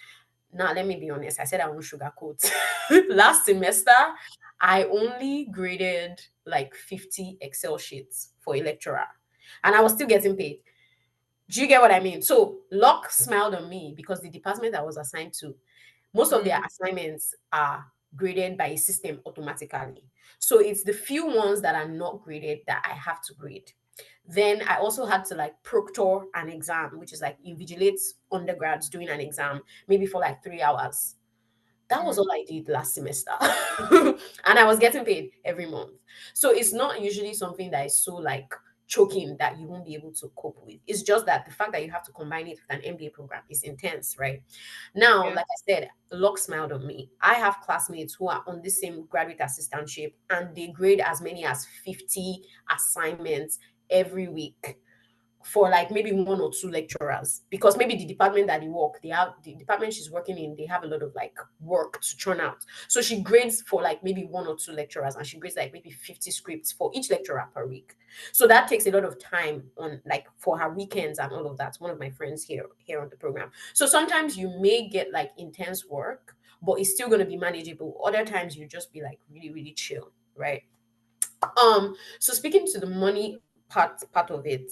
Now, let me be honest. I said I won't sugarcoat. Last semester, I only graded like 50 Excel sheets for a lecturer, and I was still getting paid. Do you get what I mean? So luck smiled on me, because the department I was assigned to, most of their assignments are graded by a system automatically. So it's the few ones that are not graded that I have to grade. Then I also had to like proctor an exam, which is like invigilate undergrads doing an exam, maybe for like 3 hours. That was all I did last semester. And I was getting paid every month. So it's not usually something that is so like choking that you won't be able to cope with. It's just that the fact that you have to combine it with an MBA program is intense, right? Now, like I said, luck smiled on me. I have classmates who are on the same graduate assistantship and they grade as many as 50 assignments every week for like maybe one or two lecturers, because maybe the department that they work, they have the department she's working in, they have a lot of like work to churn out. So she grades for like maybe one or two lecturers, and she grades like maybe 50 scripts for each lecturer per week. So that takes a lot of time on like for her weekends and all of that. One of my friends here on the program. So sometimes you may get like intense work, but it's still going to be manageable. Other times you just be like really, really chill, right? So speaking to the money part of it,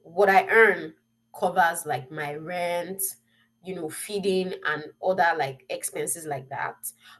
what I earn covers like my rent, feeding and other like expenses like that.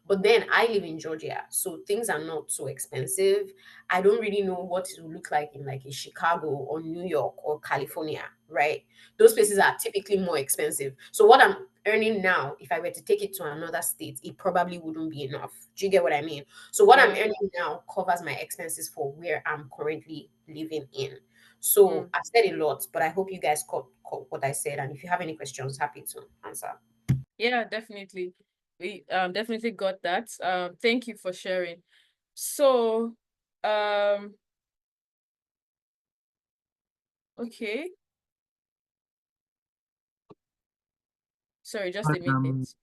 But then I live in Georgia, so things are not so expensive. I don't really know what it will look like in like a Chicago or New York or California, right? Those places are typically more expensive. So what I'm earning now, if I were to take it to another state, it probably wouldn't be enough. Do you get what I mean? So what I'm earning now covers my expenses for where I'm currently living in. So I've said a lot, but I hope you guys caught what I said. And if you have any questions, happy to answer. Yeah, definitely. We definitely got that. Thank you for sharing. So okay. Sorry, just a minute.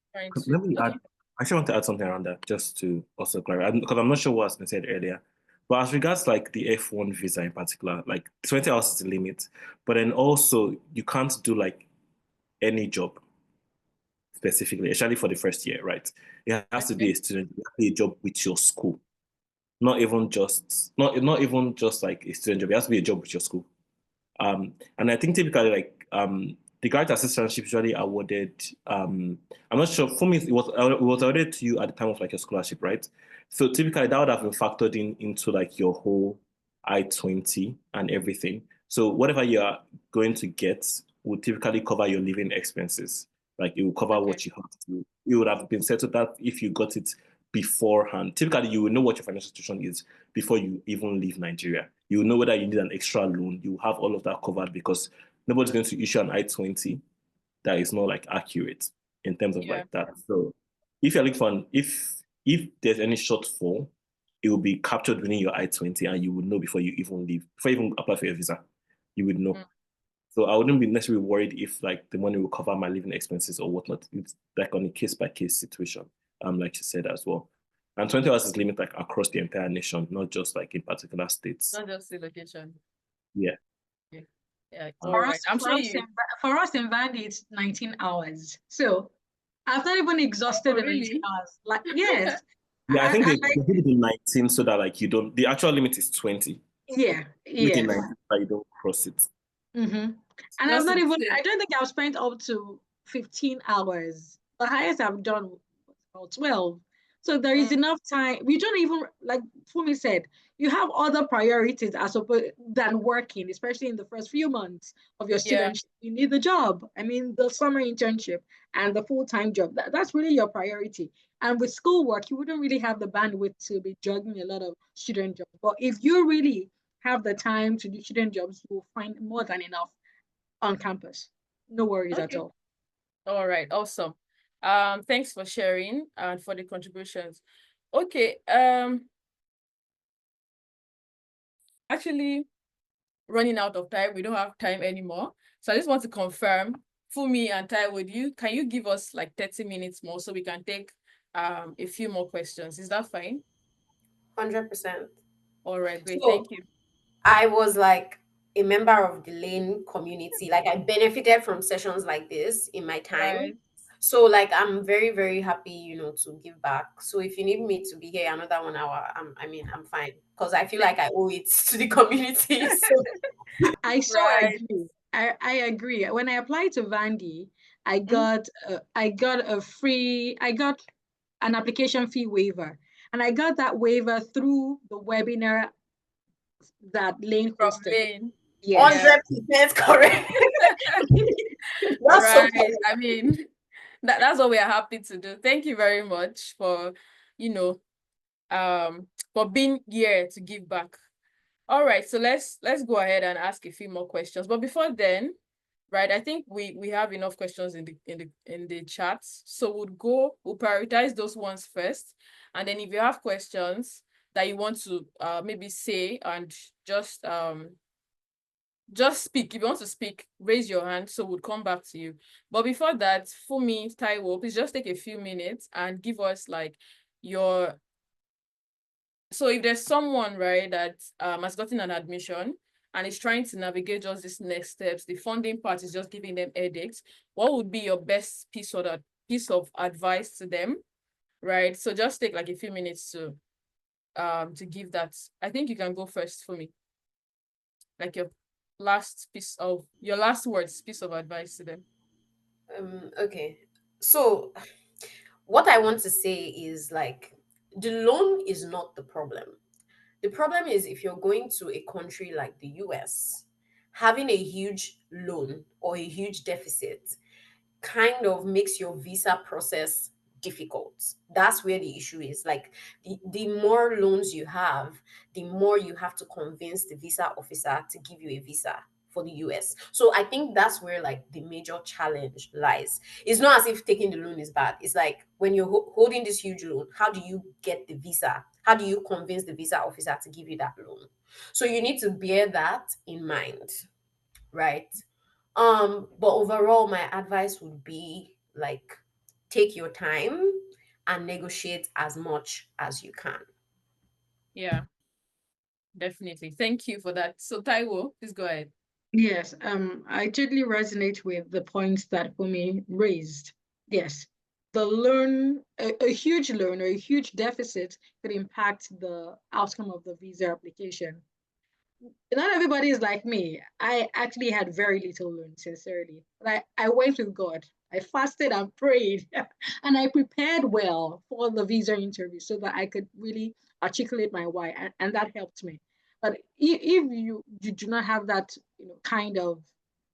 Let me add. I actually want to add something around that, just to also clarify, because I'm not sure what has been said earlier. But as regards like the F1 visa in particular, like 20 hours is the limit. But then also you can't do like any job specifically, especially for the first year, right? It has to be a student, you have to be a job with your school. Not even just like a student job. It has to be a job with your school. And I think typically like the graduate assistantship usually awarded. I'm not sure. For me, it was awarded to you at the time of like your scholarship, right? So typically that would have been factored into like your whole I-20 and everything. So whatever you are going to get will typically cover your living expenses. Like it will cover what you have to. You would have been settled that if you got it beforehand. Typically, you will know what your financial situation is before you even leave Nigeria. You will know whether you need an extra loan. You will have all of that covered because nobody's going to issue an I-20 that is not like accurate in terms of like that. So if you're looking for if there's any shortfall, it will be captured within your I-20 and you would know before you even leave, before you even apply for your visa, you would know. So I wouldn't be necessarily worried if like the money will cover my living expenses or whatnot. It's like on a case-by-case situation, like you said as well. And 20 hours is limited like across the entire nation, not just like in particular states. Not just the location. Yeah. Yeah. All right. I'm sure for us in Vandy, it's 19 hours. So I've not even exhausted the 19 hours. Like, yes. Yeah, I think they did it in 19 so that like you don't, the actual limit is 20. Yeah. Within 19, so you don't cross it. And I've not even, I don't think I've spent up to 15 hours. The highest I've done was about 12. So there is enough time. We don't even, like Fumi said, you have other priorities than working, especially in the first few months of your studentship. You need the job. I mean, the summer internship and the full-time job. That's really your priority. And with schoolwork, you wouldn't really have the bandwidth to be juggling a lot of student jobs. But if you really have the time to do student jobs, you will find more than enough on campus. No worries at all. All right, awesome. Thanks for sharing and for the contributions. Okay, actually running out of time. We don't have time anymore. So I just want to confirm, Fumi and Taiwo, can you give us like 30 minutes more so we can take a few more questions? Is that fine? 100%. All right, great. So, thank you. I was like a member of the Lane community. Like I benefited from sessions like this in my time. Right. So like I'm very, very happy, to give back. So if you need me to be here another 1 hour, I'm fine. Because I feel like I owe it to the community. So. I agree. I agree. When I applied to Vandy, I got an application fee waiver. And I got that waiver through the webinar that Lane hosted. Yes. 100% correct. That's right. So I mean, that's what we are happy to do. Thank you very much for, for being here to give back. All right, so let's go ahead and ask a few more questions. But before then, right, I think we have enough questions in the chats. So we'll prioritize those ones first. And then if you have questions that you want to maybe say and just speak. If you want to speak, raise your hand so we'll come back to you. But before that, Fumi, Taiwo, please just take a few minutes and give us like so if there's someone, right, that has gotten an admission and is trying to navigate just these next steps, the funding part is just giving them headaches, what would be your best piece of advice to them, right? So just take like a few minutes to give that. I think you can go first for me. Like your last words, piece of advice to them. Okay. So what I want to say is like, the loan is not the problem. The problem is if you're going to a country like the US, having a huge loan or a huge deficit kind of makes your visa process difficult. That's where the issue is. Like the more loans you have, the more you have to convince the visa officer to give you a visa for the US. So I think that's where like the major challenge lies. It's not as if taking the loan is bad. It's like when you're holding this huge loan, how do you get the visa? How do you convince the visa officer to give you that loan? So you need to bear that in mind, right? But overall, my advice would be like, take your time and negotiate as much as you can. Yeah, definitely. Thank you for that. So Taiwo, please go ahead. Yes, I totally resonate with the points that Fumi raised. Yes, the loan, a huge loan or a huge deficit could impact the outcome of the visa application. Not everybody is like me. I actually had very little loan, sincerely. But I went with God. I fasted and prayed, and I prepared well for the visa interview so that I could really articulate my why, and that helped me. But if you do not have that, kind of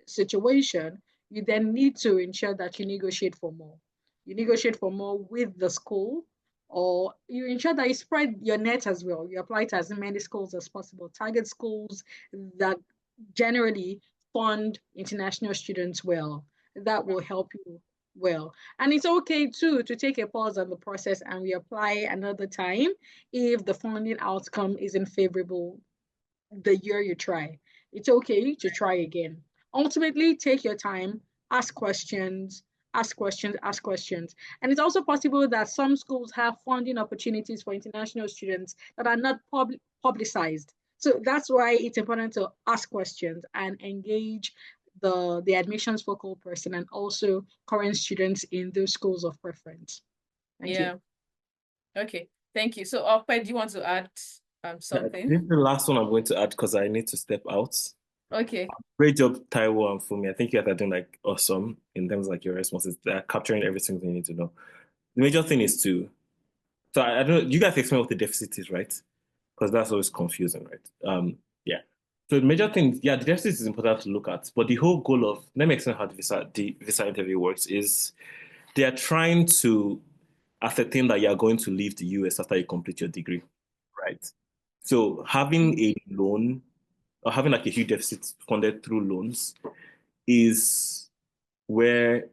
situation, you then need to ensure that you negotiate for more. You negotiate for more with the school, or you ensure that you spread your net as well. You apply to as many schools as possible. Target schools that generally fund international students well. That will help you well. And it's okay too to take a pause on the process and reapply another time if the funding outcome isn't favorable the year you try. It's okay to try again. Ultimately, take your time, ask questions, ask questions, ask questions. And it's also possible that some schools have funding opportunities for international students that are not publicized. So that's why it's important to ask questions and engage the admissions focal person and also current students in those schools of preference. Thank you. Okay, thank you. So, Okpe, do you want to add something? This is the last one I'm going to add because I need to step out. Okay. Great job, Taiwo and Fumi. I think you guys are doing like awesome in terms of like your responses. They're capturing everything you need to know. The major thing is to, so I don't know, you guys explain what the deficit is, right? Because that's always confusing, right? Yeah. So the major thing, yeah, the deficit is important to look at, but the whole goal of, let me explain how the visa interview works is they are trying to ascertain that you are going to leave the US after you complete your degree, right? So having a loan or having like a huge deficit funded through loans is where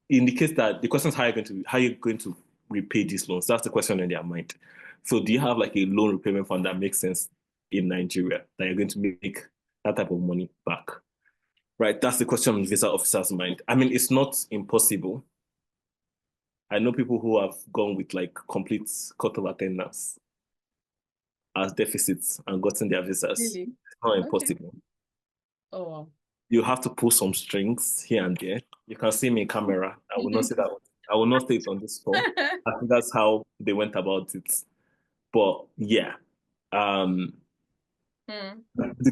indicates that the question is how you're going to repay these loans. That's the question in their mind. So do you have like a loan repayment fund that makes sense in Nigeria that you're going to make that type of money back? Right. That's the question on visa officers' mind. I mean, it's not impossible. I know people who have gone with like complete cut of attendance as deficits and gotten their visas. Really? It's not impossible. Okay. Oh, wow. You have to pull some strings here and there. You can see me in camera. I will not say that. I will not say it on this phone. I think that's how they went about it. But yeah, the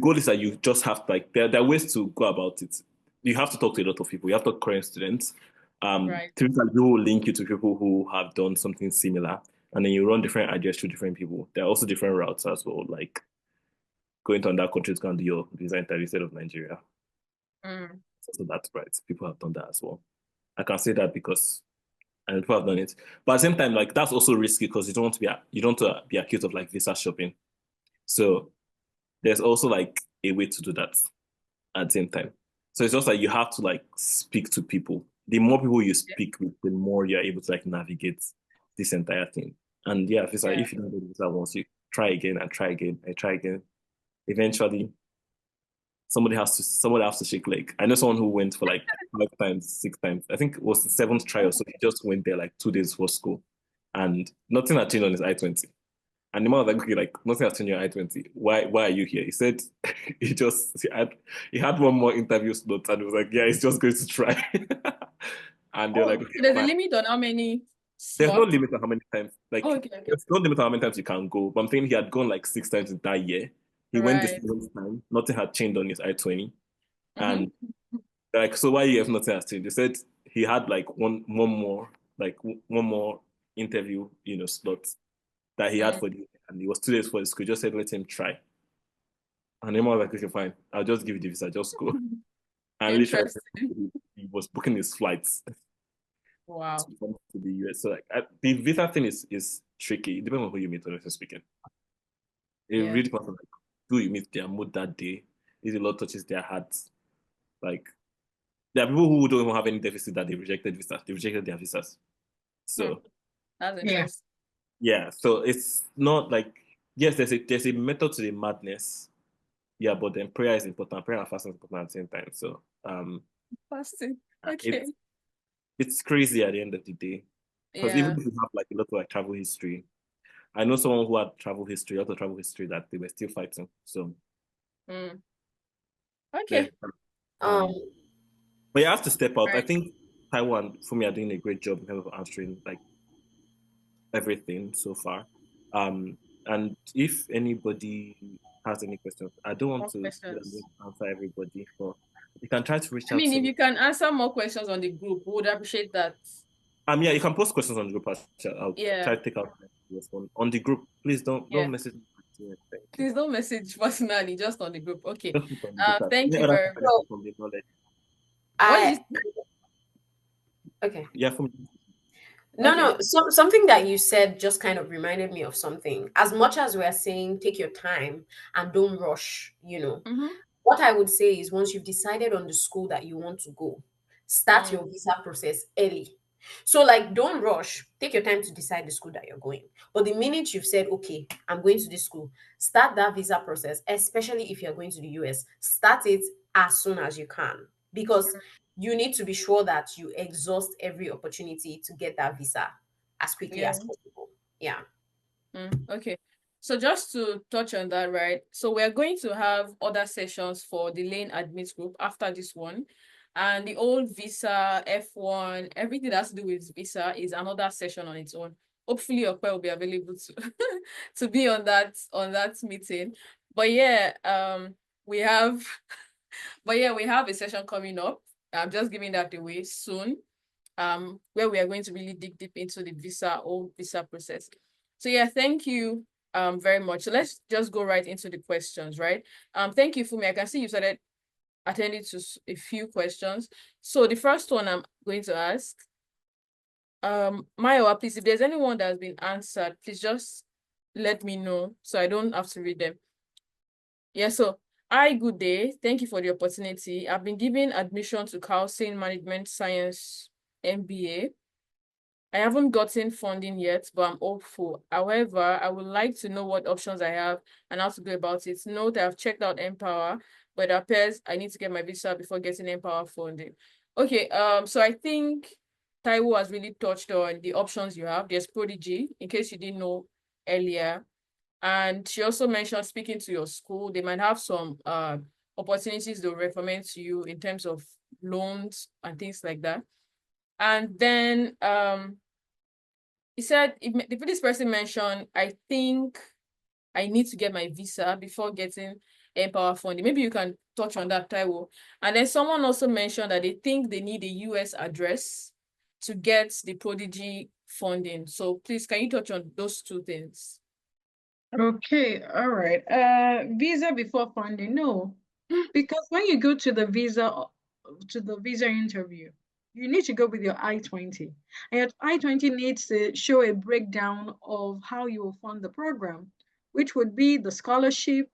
goal is that you just have to, like, there are ways to go about it. You have to talk to a lot of people. You have to talk to current students. Right. Typically, we will link you to people who have done something similar, and then you run different ideas through different people. There are also different routes as well, like going to another country to go and do your visa interview instead of Nigeria. So that's right. People have done that as well. I can say that because and people have done it. But at the same time, like that's also risky because you don't want to be accused of like visa shopping. So there's also like a way to do that at the same time. So it's just like you have to like speak to people. The more people you speak with, the more you're able to like navigate this entire thing. And yeah, if you don't do visa once, you try again and try again and try again. Eventually, somebody has to shake leg. I know someone who went for like 5 times, 6 times. I think it was the 7th trial, so he just went there like 2 days before school, and nothing had changed on his I-20. And the man was like, okay, like nothing has changed on your I-20. Why are you here? He said he had one more interview slot, and he was like, yeah, he's just going to try. And they're like, okay, there's a limit on how many slots? There's no limit on how many times. Like, okay. There's no limit on how many times you can go. But I'm saying he had gone like 6 times in that year. He went this 7th time. Nothing had changed on his I-20. And like, so why if nothing has changed? They said he had like one more interview, slot that he had for the, and it was 2 days for the school. Just said, let him try. And then I was like, okay, fine. I'll just give you the visa. Just go. And literally, he was booking his flights. Wow. To come to the US. So like the visa thing is tricky. It depends on who you meet, honestly speaking. It really depends on like who you meet, their mood that day. Is a lot touches their hearts. Like there are people who don't even have any deficit that they rejected visas. They rejected their visas. So that's interesting. Yeah. So it's not like yes, there's a method to the madness. Yeah, but then prayer is important. Prayer and fasting is important at the same time. So fasting. Okay. It's crazy at the end of the day. Because even if you have like a lot of like travel history, I know someone who had a lot of travel history that they were still fighting. So okay. But you have to step out. Right. I think Taiwan, for me, are doing a great job in terms of answering like everything so far. And if anybody has any questions, I don't want to answer everybody, but you can try to reach out. I mean, if you can answer more questions on the group, we would appreciate that. Yeah, you can post questions on the group. I'll try to take out the response on the group. Please don't message. Yeah, thank you. Please don't message personally, just on the group. Okay. Just put on the group chat. Thank Any you other very companies much. from the knowledge? What did I you okay. Yeah, from No, something that you said just kind of reminded me of something. As much as we're saying take your time and don't rush, Mm-hmm. what I would say is once you've decided on the school that you want to go, start your visa process early. So, like, don't rush. Take your time to decide the school that you're going. But the minute you've said, okay, I'm going to this school, start that visa process, especially if you're going to the US. Start it as soon as you can because you need to be sure that you exhaust every opportunity to get that visa as quickly as Yeah. possible. Yeah. Okay. So just to touch on that, right? So we're going to have other sessions for the lane admit group after this one. And the old visa, F1, everything that has to do with visa is another session on its own. Hopefully Okwe will be available to to be on that meeting. But yeah, we have we have a session coming up. I'm just giving that away soon. Where we are going to really dig deep into the visa process. So yeah, thank you very much. So let's just go right into the questions, right? Thank you, Fumi. I can see you started attending to a few questions. So the first one I'm going to ask, Mayowa, please, if there's anyone that has been answered, please just let me know so I don't have to read them. Yeah, so hi, good day. Thank you for the opportunity. I've been given admission to Carlson Management Science MBA. I haven't gotten funding yet, but I'm hopeful. However, I would like to know what options I have and how to go about it. Note I've checked out Empower, but it appears I need to get my visa before getting Empower funding. Okay, so I think Taiwo has really touched on the options you have. There's Prodigy, in case you didn't know earlier. And she also mentioned speaking to your school, they might have some opportunities they'll recommend to you in terms of loans and things like that. And then he said, this person mentioned, I think I need to get my visa before getting Empower funding. Maybe you can touch on that, Taiwo. And then someone also mentioned that they think they need a US address to get the Prodigy funding. So please, can you touch on those two things? Okay, all right. Visa before funding, no. Because when you go to the visa interview, you need to go with your I-20. And your I-20 needs to show a breakdown of how you will fund the program, which would be the scholarship,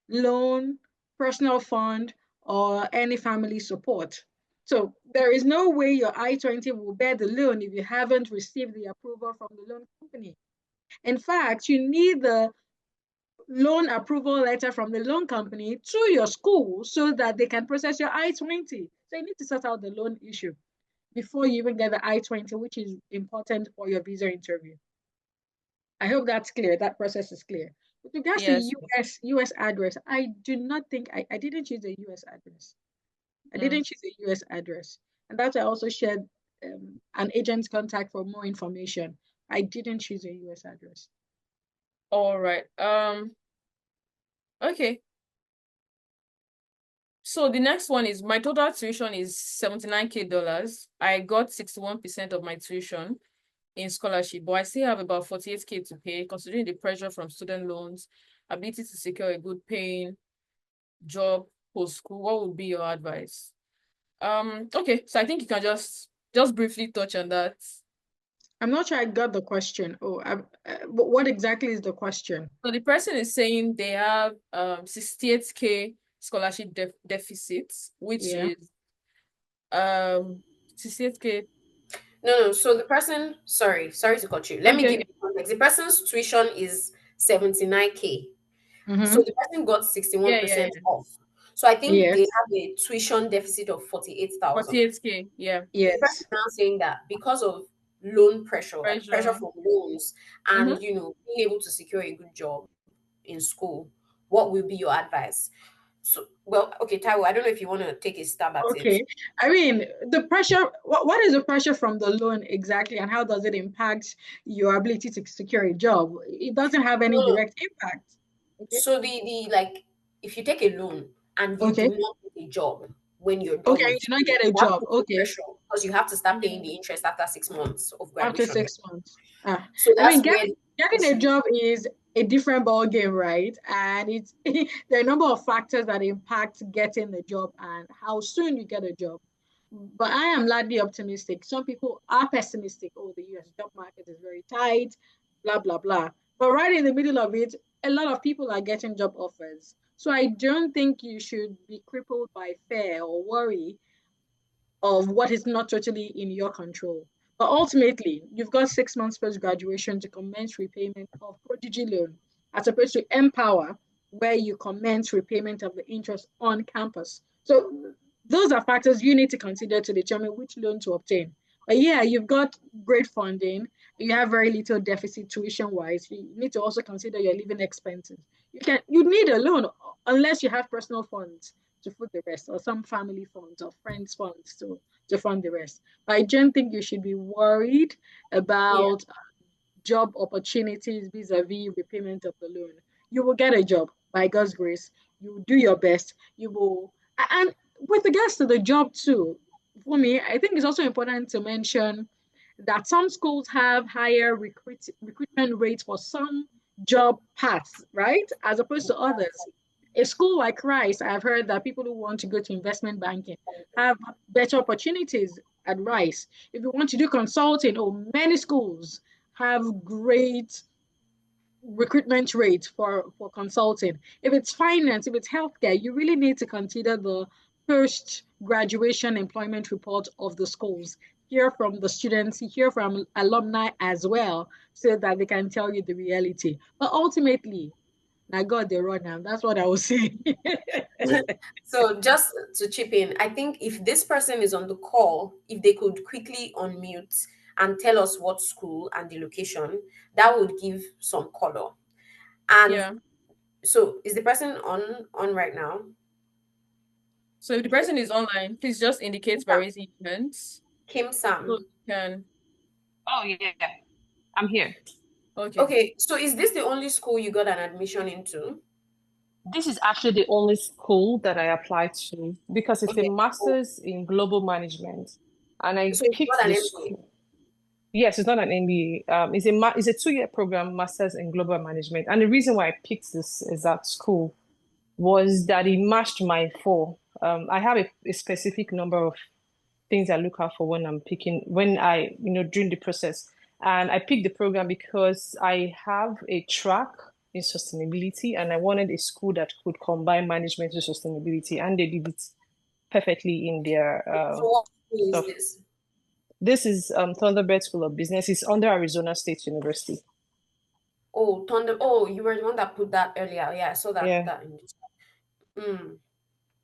loan, personal fund, or any family support. So there is no way your I-20 will bear the loan if you haven't received the approval from the loan company. In fact, you need the loan approval letter from the loan company to your school so that they can process your I-20. So you need to sort out the loan issue before you even get the I-20, which is important for your visa interview. I hope that's clear. That process is clear. With regards to US address, I do not think I didn't choose a US address. I didn't choose a US address. And that's why I also shared an agent's contact for more information. I didn't choose a US address. All right. Okay. So the next one is my total tuition is $79K. I got 61% of my tuition in scholarship, but I still have about 48K to pay, considering the pressure from student loans, ability to secure a good paying job post school. What would be your advice? Okay, so I think you can just briefly touch on that. I'm not sure I got the question. What exactly is the question? So the person is saying they have 68K scholarship deficits, which is 68K. No. So the person, sorry to cut you. Let me give you context. The person's tuition is 79K. So the person got 61% off. So I think they have a tuition deficit of 48,000. 48K, yeah. Yes. The person now saying that because of loan pressure, like pressure from loans, and being able to secure a good job in school, what will be your advice? So, well, okay, Taiwo, I don't know if you want to take a stab at it. Okay. I mean, the pressure, what is the pressure from the loan exactly, and how does it impact your ability to secure a job? It doesn't have any direct impact. Okay. So the like, if you take a loan and you do not get a job when you're done, you do not get a job. Because you have to start paying the interest after 6 months of graduation. After 6 months. So that's getting a job is a different ball game, right? And it's there are a number of factors that impact getting the job and how soon you get a job. But I am largely optimistic. Some people are pessimistic. Oh, the US job market is very tight, blah, blah, blah. But right in the middle of it, a lot of people are getting job offers. So I don't think you should be crippled by fear or worry of what is not totally in your control. But ultimately, you've got 6 months post graduation to commence repayment of prodigy loan, as opposed to Empower, where you commence repayment of the interest on campus. So those are factors you need to consider to determine which loan to obtain. But yeah, you've got great funding. You have very little deficit tuition wise. You need to also consider your living expenses. You need a loan unless you have personal funds to foot the rest, or some family funds or friends funds to fund the rest. I don't think you should be worried about job opportunities vis-a-vis repayment of the loan. You will get a job by God's grace. You will do your best. You will, and with regards to the job too, for me, I think it's also important to mention that some schools have higher recruitment rates for some job paths, right? As opposed to others. A school like Rice, I've heard that people who want to go to investment banking have better opportunities at Rice. If you want to do consulting, many schools have great recruitment rates for consulting. If it's finance, if it's healthcare, you really need to consider the post graduation employment report of the schools. Hear from the students, hear from alumni as well, so that they can tell you the reality. But ultimately, I got the run now. That's what I was saying. So just to chip in, I think if this person is on the call, if they could quickly unmute and tell us what school and the location, that would give some color. And so is the person on right now? So if the person is online, please just indicate by raising your hands. Kim Sam. So can. Oh yeah, I'm here. Okay. So is this the only school you got an admission into? This is actually the only school that I applied to because it's a master's in global management, and I picked the school. Yes, it's not an MBA. It's a 2-year program, master's in global management, and the reason why I picked this exact school was that it matched my 4. I have a specific number of things I look out for when during the process. And I picked the program because I have a track in sustainability, and I wanted a school that could combine management with sustainability, and they did it perfectly in their So what school stuff. is this? This is Thunderbird School of Business. It's under Arizona State University. Oh, you were the one that put that earlier. Yeah, I saw that. Yeah.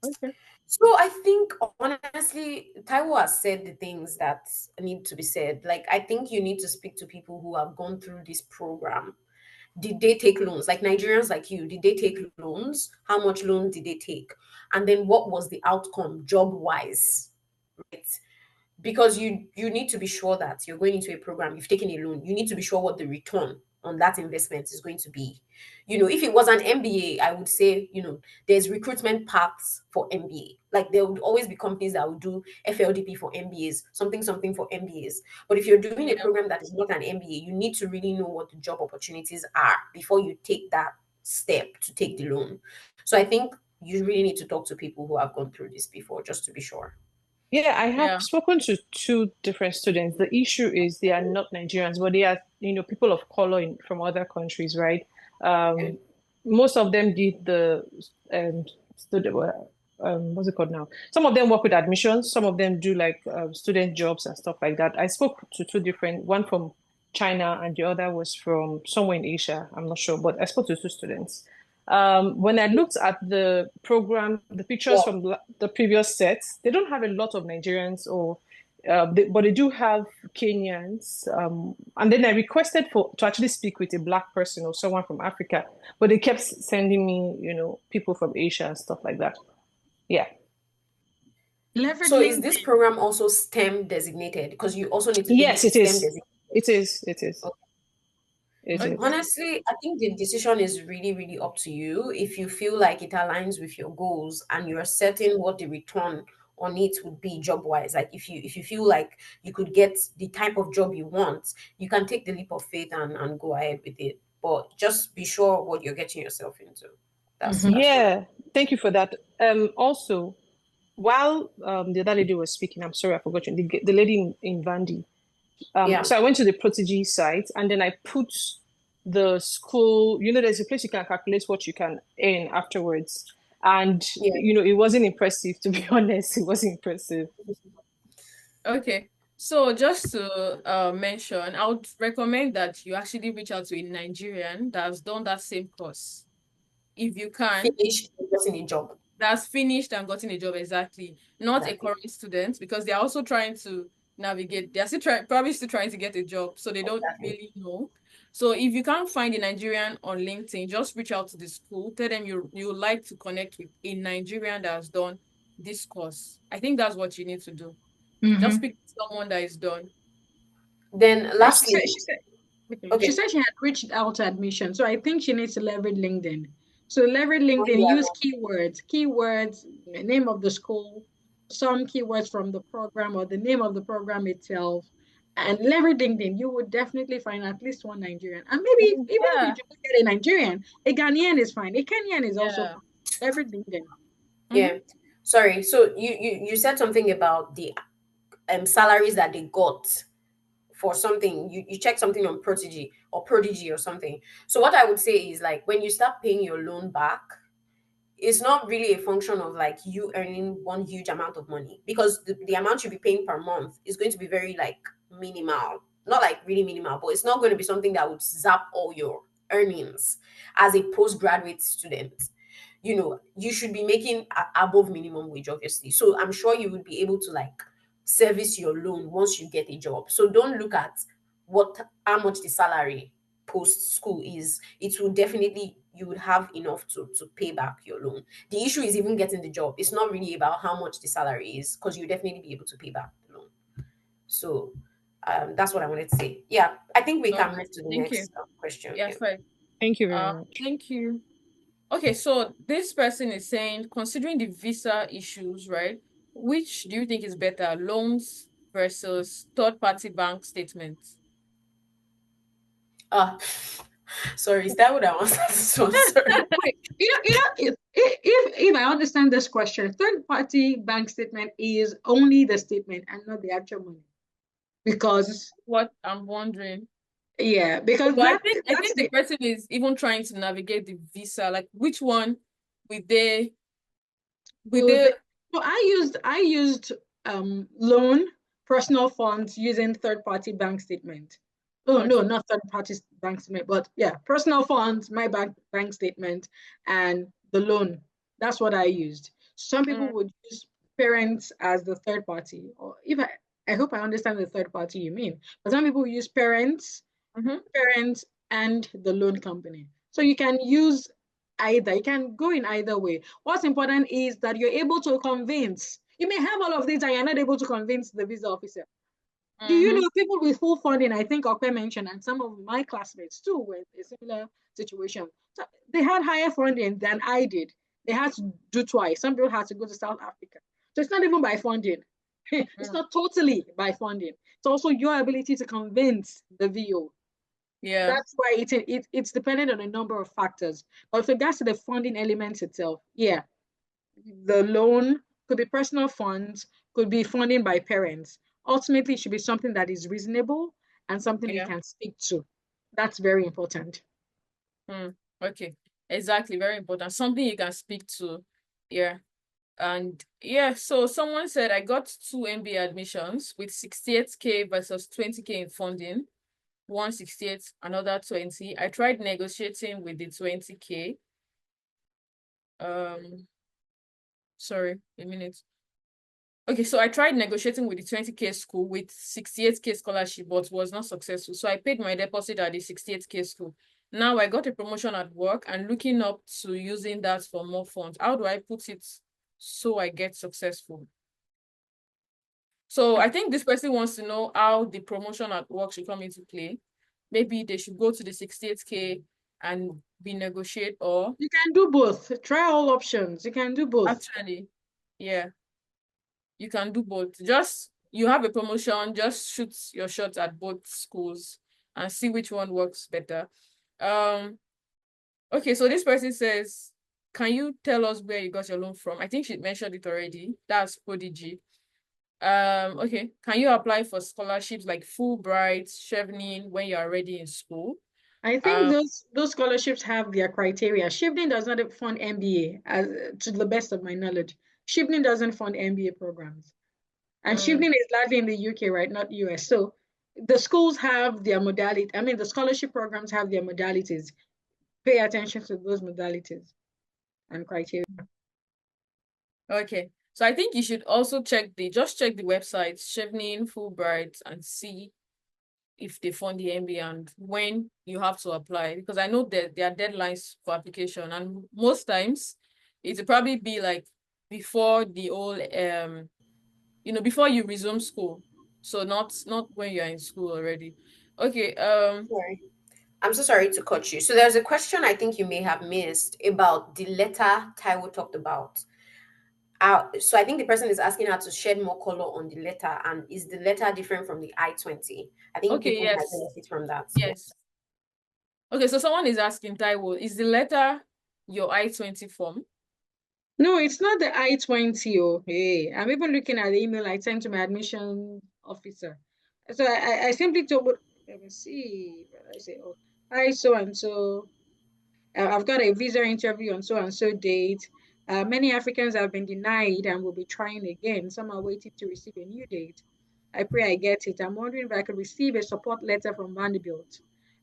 Okay. So I think, honestly, Taiwo has said the things that need to be said. Like, I think you need to speak to people who have gone through this program. Did they take loans? Like Nigerians like you, did they take loans? How much loan did they take? And then what was the outcome job-wise, right? Because you need to be sure that you're going into a program, you've taken a loan, you need to be sure what the return on that investment is going to be. If it was an MBA, I would say, there's recruitment paths for MBA. Like there would always be companies that would do FLDP for MBAs, something for MBAs. But if you're doing a program that is not an MBA, you need to really know what the job opportunities are before you take that step to take the loan. So I think you really need to talk to people who have gone through this before, just to be sure. Yeah, I have spoken to 2 different students. The issue is they are not Nigerians, but they are, people of color from other countries, right? Most of them did the what's it called now? Some of them work with admissions. Some of them do like student jobs and stuff like that. I spoke to 2 different, one from China and the other was from somewhere in Asia. I'm not sure, but I spoke to 2 students. When I looked at the program, the pictures from the previous sets, they don't have a lot of Nigerians but they do have Kenyans. And then I requested to actually speak with a Black person or someone from Africa, but they kept sending me, people from Asia and stuff like that. Yeah. So is this program also STEM designated? Because you also need to. Yes, it is. It is. Okay. Honestly, I think the decision is really, really up to you. If you feel like it aligns with your goals and you're certain what the return on it would be job-wise, like if you feel like you could get the type of job you want, you can take the leap of faith and go ahead with it. but just be sure what you're getting yourself into. That's Yeah, thank you for that. Also, while the other lady was speaking, I'm sorry, I forgot you, the lady in Vandy. So I went to the Prodigy site and then I put the school, there's a place you can calculate what you can earn afterwards. And, it wasn't impressive, to be honest. It wasn't impressive. Okay. So just to mention, I would recommend that you actually reach out to a Nigerian that has done that same course. If you can. Finished and gotten a job. That's finished and gotten a job, exactly. Not a current student, because they're also trying to navigate. They're probably still trying to get a job, so they don't really know. So if you can't find a Nigerian on LinkedIn, just reach out to the school. Tell them you like to connect with a Nigerian that has done this course. I think that's what you need to do. Just pick someone that is done. Then lastly, she said she had reached out to admission, so I think she needs to leverage LinkedIn. So leverage LinkedIn, use keywords, name of the school, some keywords from the program or the name of the program itself, and leverage LinkedIn. You would definitely find at least one Nigerian, and maybe even if you don't get a Nigerian, a Ghanaian is fine. A Kenyan is also fine. Leverage LinkedIn. Yeah. Sorry. So you said something about the salaries that they got for something. You check something on Prodigy or something. So what I would say is, like, when you start paying your loan back, it's not really a function of like you earning one huge amount of money, because the amount you'll be paying per month is going to be very like minimal, not like really minimal, but it's not going to be something that would zap all your earnings as a postgraduate student. You should be making above minimum wage, obviously. So I'm sure you would be able to like service your loan once you get a job. So don't look at how much the salary post school is. It will definitely, you would have enough to pay back your loan. The issue is even getting the job. It's not really about how much the salary is, because you definitely be able to pay back the loan. So that's what I wanted to say. Yeah, I think we can move to the next question. Yeah, fine. Thank you very much. Thank you. Okay, so this person is saying, considering the visa issues, right, which do you think is better, loans versus third-party bank statements? Sorry, is that what I was sorry. If I understand this question, third-party bank statement is only the statement and not the actual money. Because what I'm wondering. Yeah, because I think the person is even trying to navigate the visa. Like, which one would they? So I used loan, personal funds using third-party bank statement. Oh, no, not third-party bank statement, but yeah, personal funds, my bank statement, and the loan. That's what I used. Some people would use parents as the third party, or if I hope I understand the third party you mean. But some people use parents, parents, and the loan company. So you can use either. You can go in either way. What's important is that you're able to convince. You may have all of these and you're not able to convince the visa officer. Do you know people with full funding? I think Okwe mentioned, and some of my classmates too were in a similar situation. So they had higher funding than I did. They had to do twice. Some people had to go to South Africa. So it's not even by funding. It's not totally by funding. It's also your ability to convince the VO. Yeah. That's why it's dependent on a number of factors. But with regards to the funding elements itself, yeah, the loan could be personal funds, could be funding by parents. Ultimately, it should be something that is reasonable and something you can speak to. That's very important. Okay, exactly, very important. Something you can speak to. Yeah. And yeah, so someone said, I got 2 MBA admissions with 68K versus 20K in funding. One 68, another 20. I tried negotiating with the 20K. Sorry, a minute. Okay, so I tried negotiating with the 20K school with 68K scholarship, but was not successful. So I paid my deposit at the 68K school. Now I got a promotion at work and looking up to using that for more funds. How do I put it so I get successful? So I think this person wants to know how the promotion at work should come into play. Maybe they should go to the 68K and be negotiate, or you can do both. Try all options. You can do both. Actually, yeah. You can do both. Just you have a promotion, just shoot your shot at both schools and see which one works better. Okay, so this person says, can you tell us where you got your loan from? I think she mentioned it already. That's Prodigy. Okay, can you apply for scholarships like Fulbright, Chevening when you're already in school? I think those scholarships have their criteria. Chevening does not fund MBA, as to the best of my knowledge. Chevening doesn't fund MBA programs. And Chevening is largely in the UK, right, not US. So the schools have their modality. I mean, the scholarship programs have their modalities. Pay attention to those modalities and criteria. Okay, so I think you should also check the websites, Chevening, Fulbright, and see if they fund the MBA and when you have to apply, because I know that there are deadlines for application, and most times it will probably be like before the whole before you resume school, so not when you're in school already. Okay. Sorry. I'm so sorry to cut you. So there's a question I think you may have missed about the letter Taiwo talked about. So I think the person is asking her to shed more color on the letter, and is the letter different from the I-20? I think Okay, people might yes. benefit from that. Yes. Okay, so someone is asking, Taiwo, is the letter your I-20 form? No, it's not the I-20. Oh, hey, I'm even looking at the email I sent to my admission officer. So I simply told, let me see, what did I say, oh, hi, so and so. I've got a visa interview on so and so date. Many Africans have been denied and will be trying again. Some are waiting to receive a new date. I pray I get it. I'm wondering if I could receive a support letter from Vanderbilt.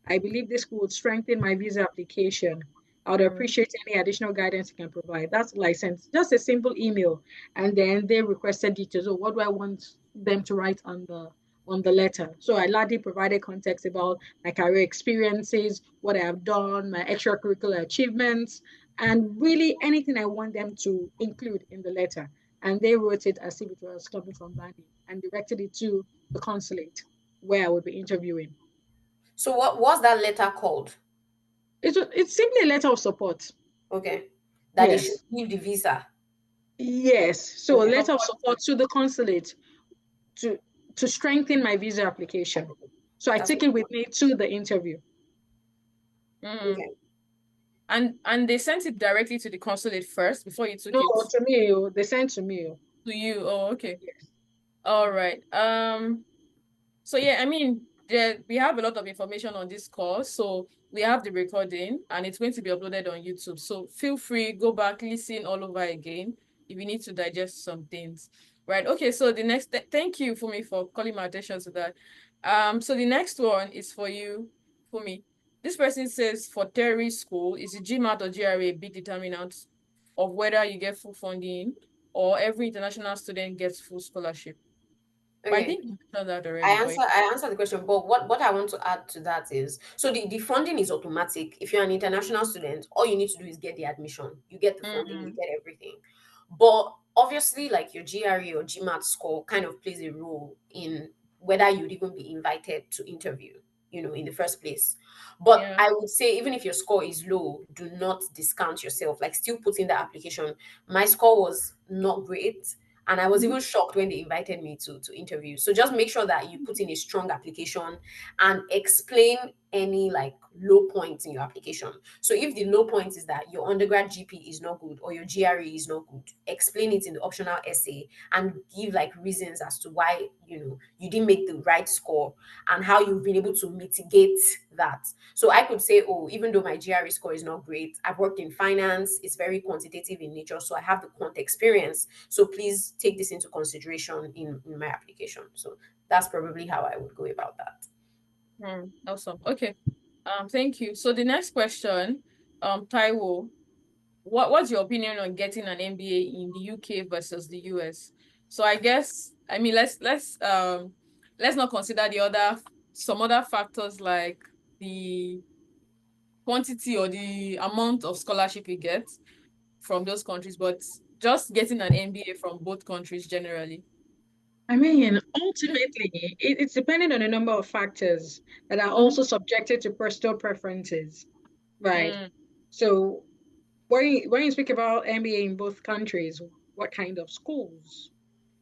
I believe this would strengthen my visa application. I would appreciate any additional guidance you can provide. That's license. Just a simple email. And then they requested details. So what do I want them to write on the letter? So I largely provided context about my career experiences, what I have done, my extracurricular achievements, and really anything I want them to include in the letter. And they wrote it as if it was coming from Bandi and directed it to the consulate where I would be interviewing. So what was that letter called? It's simply a letter of support. Okay. That they Yes. should give the visa. Yes. So Okay. a letter of support to the consulate to strengthen my visa application. So I take it with me to the interview. Okay. And they sent it directly to the consulate first before you took it? No, to me. They sent to me. To you. Oh, okay. Yes. All right. So yeah, I mean, we have a lot of information on this course. So we have the recording and it's going to be uploaded on YouTube. So feel free, go back, listen all over again if you need to digest some things. Right. Okay. So the next, thank you, Fumi, for calling my attention to that. So the next one is for you, Fumi. This person says for tertiary school, is the GMAT or GRA a big determinant of whether you get full funding or every international student gets full scholarship? But I think you mentioned that already. I answered the question, but what I want to add to that is, so the funding is automatic. If you're an international student, all you need to do is get the admission. You get the funding, you get everything. But obviously, like your GRE or GMAT score kind of plays a role in whether you'd even be invited to interview, in the first place. But Yeah. I would say, even if your score is low, do not discount yourself. Like, still put in the application. My score was not great, and I was even shocked when they invited me to interview. So just make sure that you put in a strong application and explain any like low points in your application. So if the low point is that your undergrad GP is not good or your GRE is not good, explain it in the optional essay and give like reasons as to why you didn't make the right score and how you've been able to mitigate that. So I could say, oh, even though my GRE score is not great, I've worked in finance, it's very quantitative in nature, so I have the quant experience. So please take this into consideration in my application. So that's probably how I would go about that. Awesome. Okay. Thank you. So the next question, Taiwo, what's your opinion on getting an MBA in the UK versus the US? So I guess, I mean, let's not consider some other factors like the quantity or the amount of scholarship you get from those countries, but just getting an MBA from both countries generally. I mean, ultimately, it's dependent on a number of factors that are also subjected to personal preferences, right? So when you speak about MBA in both countries, what kind of schools?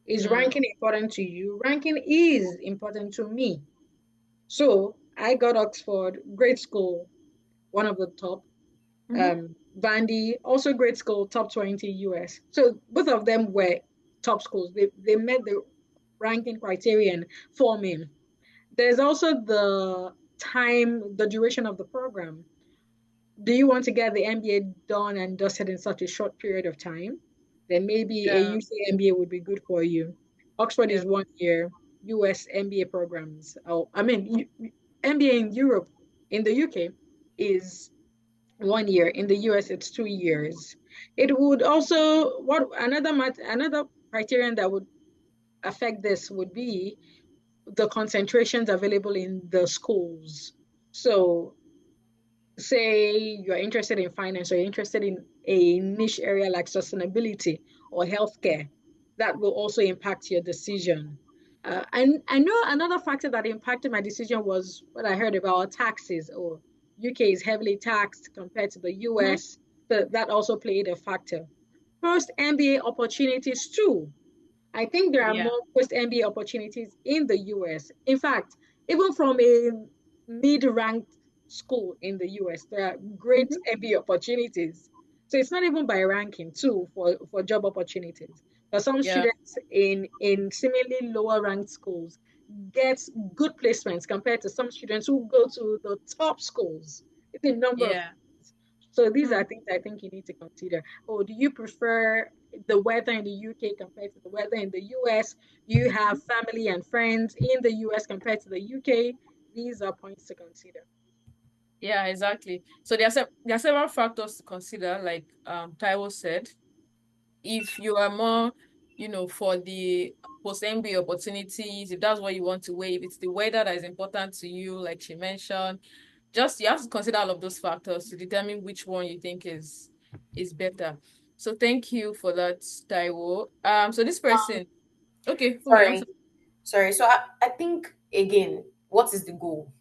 Is ranking important to you? Ranking is important to me. So I got Oxford, great school. one of the top. Vandy, also great school, top 20 US. So both of them were top schools. They met the ranking criterion for me. There's also the time, the duration of the program. Do you want to get the MBA done and dusted in such a short period of time? Then maybe a UK MBA would be good for you. Oxford is 1 year, US MBA programs. Oh, I mean, MBA in Europe, in the UK, is 1 year. In the US, it's 2 years. It would also, another criterion that would affect this would be the concentrations available in the schools. So say you're interested in finance or you're interested in a niche area like sustainability or healthcare, that will also impact your decision. And I know another factor that impacted my decision was what I heard about taxes, or UK is heavily taxed compared to the US. That also played a factor. Post MBA opportunities too. I think there are more post MBA opportunities in the US. In fact, even from a mid-ranked school in the US, there are great MBA opportunities. So it's not even by ranking too for job opportunities. But some students in similarly lower ranked schools get good placements compared to some students who go to the top schools. It's a number of things. So these are things I think you need to consider. Oh, do you prefer the weather in the UK compared to the weather in the US? Do you have family and friends in the US compared to the UK? These are points to consider. Yeah, exactly. So there are several factors to consider, like Taiwo said. If you are more, for the post-MBA opportunities, if that's what you want to weigh, if it's the weather that is important to you, like she mentioned, you have to consider all of those factors to determine which one you think is better. So thank you for that, Taiwo. So this person, okay, sorry. So I think again, what is the goal?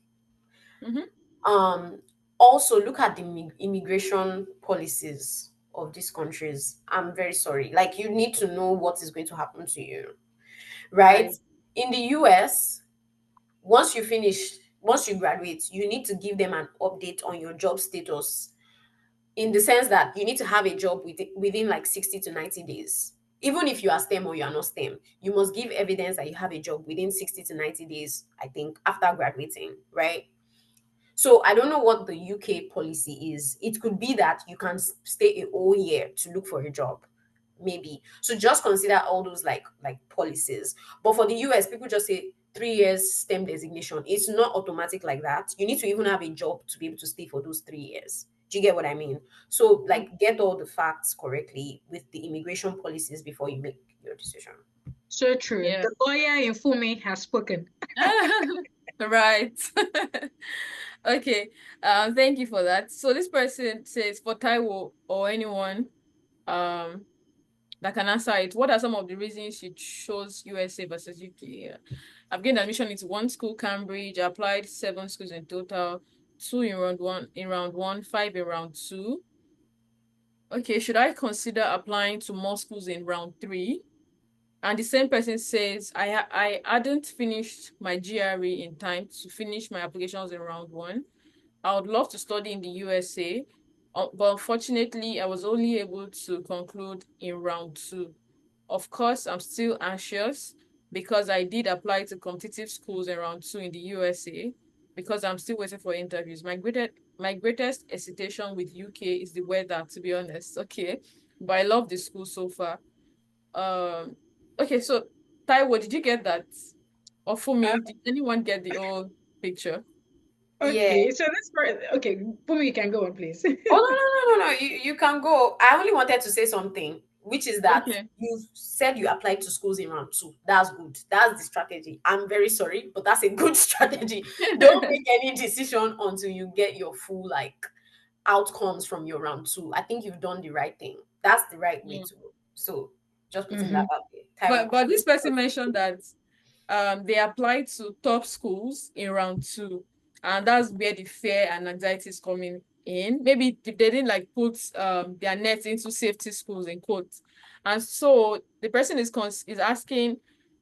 Also look at the immigration policies of these countries. I'm very sorry. Like, you need to know what is going to happen to you, right? In the US, once you graduate, you need to give them an update on your job status, in the sense that you need to have a job within like 60 to 90 days. Even if you are STEM or you are not STEM, you must give evidence that you have a job within 60 to 90 days, I think, after graduating, right? So I don't know what the UK policy is. It could be that you can stay a whole year to look for a job, maybe. So just consider all those like policies. But for the US, people just say 3 years STEM designation. It's not automatic like that. You need to even have a job to be able to stay for those 3 years. Do you get what I mean? So like, get all the facts correctly with the immigration policies before you make your decision. So true. Yeah. The lawyer in Fumi has spoken. Right. Okay. Thank you for that. So this person says, for Taiwo or anyone that can answer it, what are some of the reasons you chose USA versus UK? I've gained admission into 1 school, Cambridge. I applied 7 schools in total, 2 in round 1, 5 in round 2. Okay, should I consider applying to more schools in round 3? And the same person says, I hadn't finished my GRE in time to finish my applications in round 1. I would love to study in the USA, but unfortunately, I was only able to conclude in round 2. Of course, I'm still anxious because I did apply to competitive schools in round 2 in the USA, because I'm still waiting for interviews. My greatest hesitation with UK is the weather, to be honest. Okay, but I love the school so far. Okay, so Taiwo, did you get that? Or Fumi, did anyone get the whole picture? Okay, so this part, okay, Fumi, you can go on, please. No. You can go. I only wanted to say something, which is that you said you applied to schools in round 2. That's good. That's the strategy. I'm very sorry, but that's a good strategy. Don't make any decision until you get your full outcomes from your round 2. I think you've done the right thing. That's the right way to go. So just putting that out there. But this person mentioned that they applied to top schools in round 2, and that's where the fear and anxiety is coming in. Maybe they didn't put their nets into safety schools, in quotes. And so the person is asking,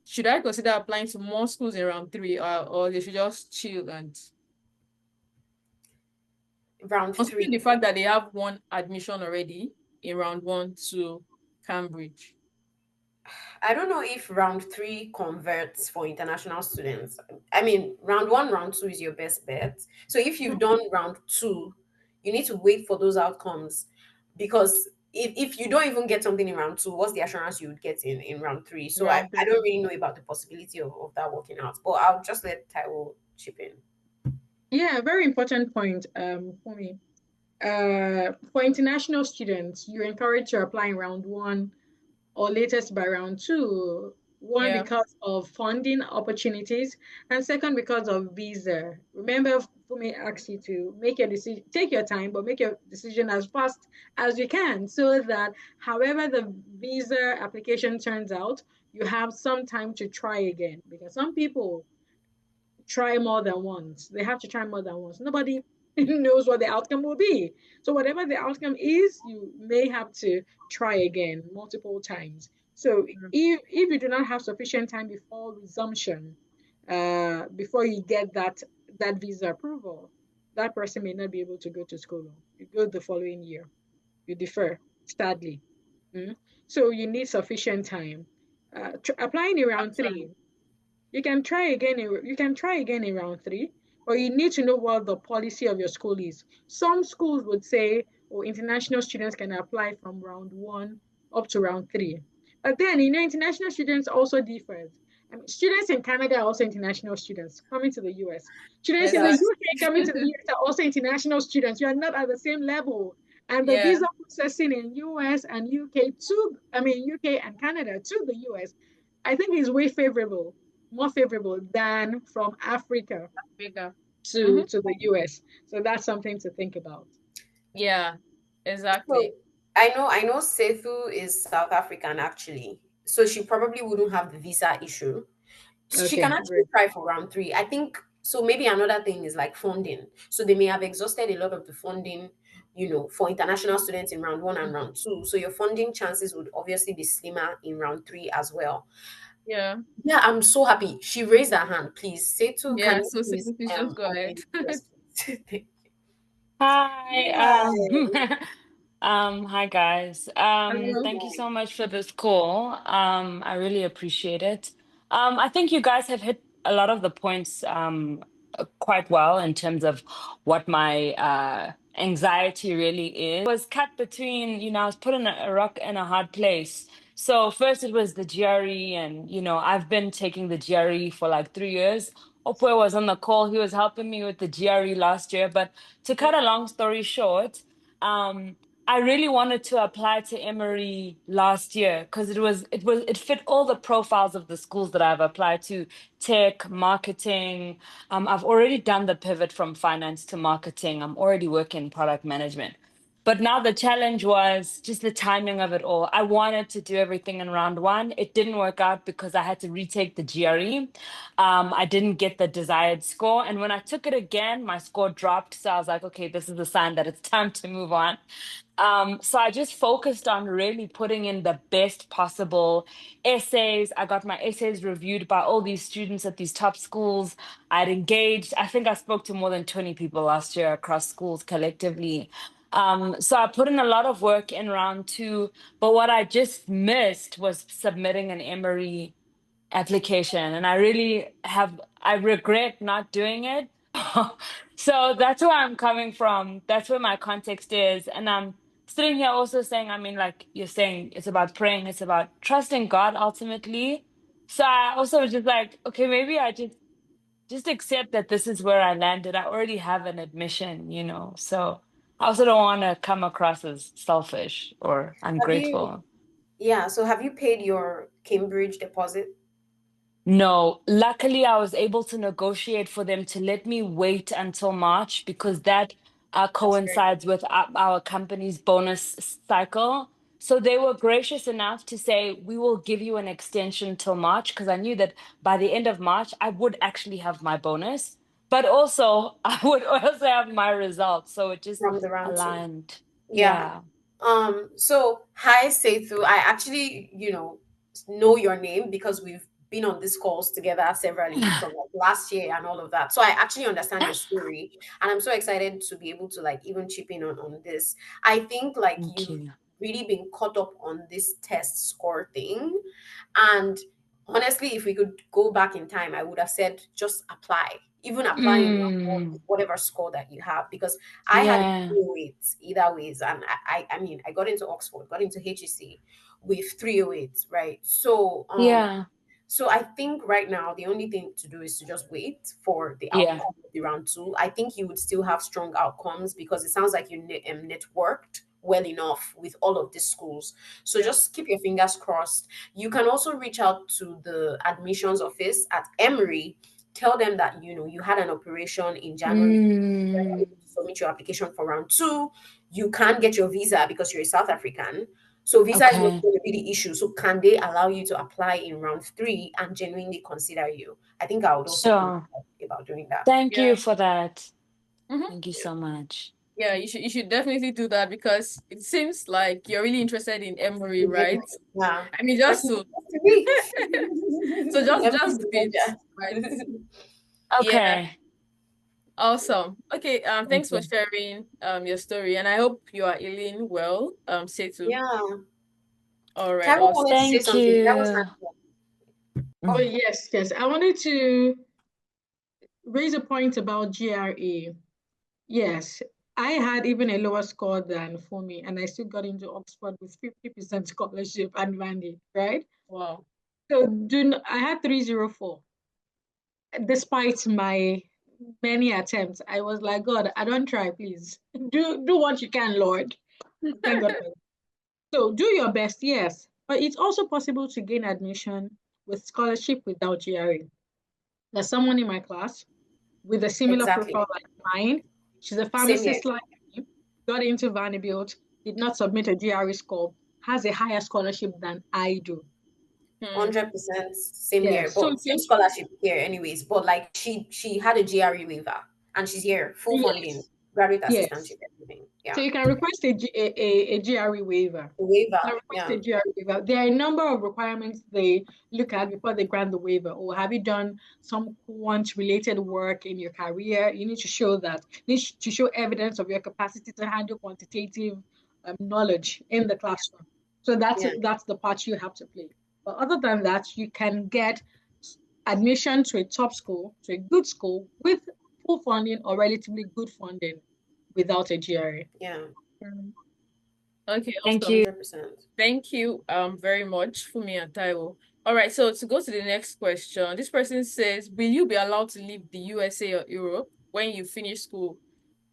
should I consider applying to more schools in round 3, or they should just chill and round Considering 3. the fact that they have one admission already in round 1 to Cambridge. I don't know if round 3 converts for international students. I mean, round 1, round 2 is your best bet. So if you've done round 2, you need to wait for those outcomes, because if you don't even get something in round 2, what's the assurance you would get in round 3? So I don't really know about the possibility of that working out, but I'll just let Taiwo chip in. Yeah, very important point for me. For international students, you're encouraged to apply in round 1 or latest by round 2. One, because of funding opportunities, and second, because of visa. Remember, Fumi asked you to make your decision, take your time, but make your decision as fast as you can, so that however the visa application turns out, you have some time to try again. Because some people try more than once. They have to try more than once. Nobody knows what the outcome will be. So whatever the outcome is, you may have to try again multiple times. So if you do not have sufficient time before resumption, before you get that visa approval, that person may not be able to go to school. You go the following year. You defer, sadly. So you need sufficient time. Applying in round 3, you can try again. You can try again in round 3, but you need to know what the policy of your school is. Some schools would say, "Oh, international students can apply from round 1 up to round 3." But then, international students also differ. I mean, students in Canada are also international students coming to the US. Students in the UK coming to the US are also international students. You are not at the same level. And the visa processing in US and UK UK and Canada to the US, I think is way more favorable than from Africa to the US. So that's something to think about. Yeah, exactly. So I know Sethu is South African actually, so she probably wouldn't have the visa issue. She can actually try for round 3. I think so. Maybe another thing is like funding. So they may have exhausted a lot of the funding, for international students in round 1 and round 2. So your funding chances would obviously be slimmer in round 3 as well. Yeah. Yeah, I'm so happy. She raised her hand. Please, Setu, can you please just go ahead. Hi. Hi guys. Thank you so much for this call. I really appreciate it. I think you guys have hit a lot of the points quite well in terms of what my anxiety really is. Was cut between, I was put in a rock and a hard place. So first it was the GRE, and I've been taking the GRE for like 3 years. Opwe was on the call. He was helping me with the GRE last year. But to cut a long story short, I really wanted to apply to Emory last year because it fit all the profiles of the schools that I've applied to: tech, marketing. I've already done the pivot from finance to marketing. I'm already working in product management. But now the challenge was just the timing of it all. I wanted to do everything in round 1. It didn't work out because I had to retake the GRE. I didn't get the desired score. And when I took it again, my score dropped. So I was like, okay, this is a sign that it's time to move on. So I just focused on really putting in the best possible essays. I got my essays reviewed by all these students at these top schools. I'd engaged. I think I spoke to more than 20 people last year across schools collectively. So I put in a lot of work in round 2, but what I just missed was submitting an Emory application, and I regret not doing it. So that's where I'm coming from. That's where my context is. And I'm sitting here also saying, I mean, like you're saying, it's about praying, it's about trusting God ultimately. So I also was just like, okay, maybe I just accept that this is where I landed. I already have an admission, so I also don't want to come across as selfish or ungrateful. So have you paid your Cambridge deposit? No, luckily I was able to negotiate for them to let me wait until March because that coincides with our company's bonus cycle. So they were gracious enough to say, we will give you an extension till March, because I knew that by the end of March, I would actually have my bonus, but also I would also have my results. So it just from the round aligned. 2. Yeah. So hi Sethu, I actually, know your name because we've been on these calls together severally from like last year and all of that. So I actually understand your story, and I'm so excited to be able to like even chip in on this. I think like Thank you've you. really been caught up on this test score thing, and honestly, if we could go back in time, I would have said just apply, even applying whatever score that you have, because I had Yeah. 308 either ways, and I mean I got into Oxford, got into HEC with 308, right? So Yeah. so I think right now the only thing to do is to just wait for the Yeah. outcome of the round two. I think you would still have strong outcomes because it sounds like you networked well enough with all of these schools. So just keep your fingers crossed. You can also reach out to the admissions office at Emory. Tell them that you had an operation in January. Submit your application for round two. You can't get your visa because you're a South African. So visa is not Okay. going to be the issue. So can they allow you to apply in round three and genuinely consider you? I think I would also think So about doing that. thank Yeah. you for that. Mhm. Thank you so much. Yeah, you should definitely do that because it seems like you're really interested in Emory, right? Yeah. I mean, just to so just do it, right? Yeah, Okay. awesome. Okay, Thank thanks for you. sharing your story, and I hope you are healing well. Setu. Yeah. All right, Tyrone awesome. wanted to say Thank something. That was you. Oh, yes, yes. I wanted to raise a point about GRE. Yes, I had even a lower score than for me, and I still got into Oxford with 50% scholarship and money, right? Wow. So I had 304. Despite my many attempts, I was like, God, I don't try, please. Do what you can, Lord. Thank God for it. So do your best, yes. But it's also possible to gain admission with scholarship without GRE. There's someone in my class with a similar Exactly. profile like mine. She's a Same here. pharmacist like me, got into Vanderbilt, did not submit a GRE score, has a higher scholarship than I do. 100% same Yeah, here, so but same scholarship here anyways, but like she had a GRE waiver and she's here, full funding, yes, graduate yes. assistantship, everything. Yeah. So you can request a GRE waiver. The waiver. Now, request Yeah. a GRE waiver. There are a number of requirements they look at before they grant the waiver. Or have you done some quant-related work in your career? You need to show that. You need to show evidence of your capacity to handle quantitative knowledge in the classroom. So that's Yeah. the part you have to play. But other than that, you can get admission to a top school, to a good school with full funding or relatively good funding without a GRE. Yeah. Okay, Thank awesome. you. 100%. Thank you very much, Fumi and Taiwo. All right, so to go to the next question, this person says, will you be allowed to leave the USA or Europe when you finish school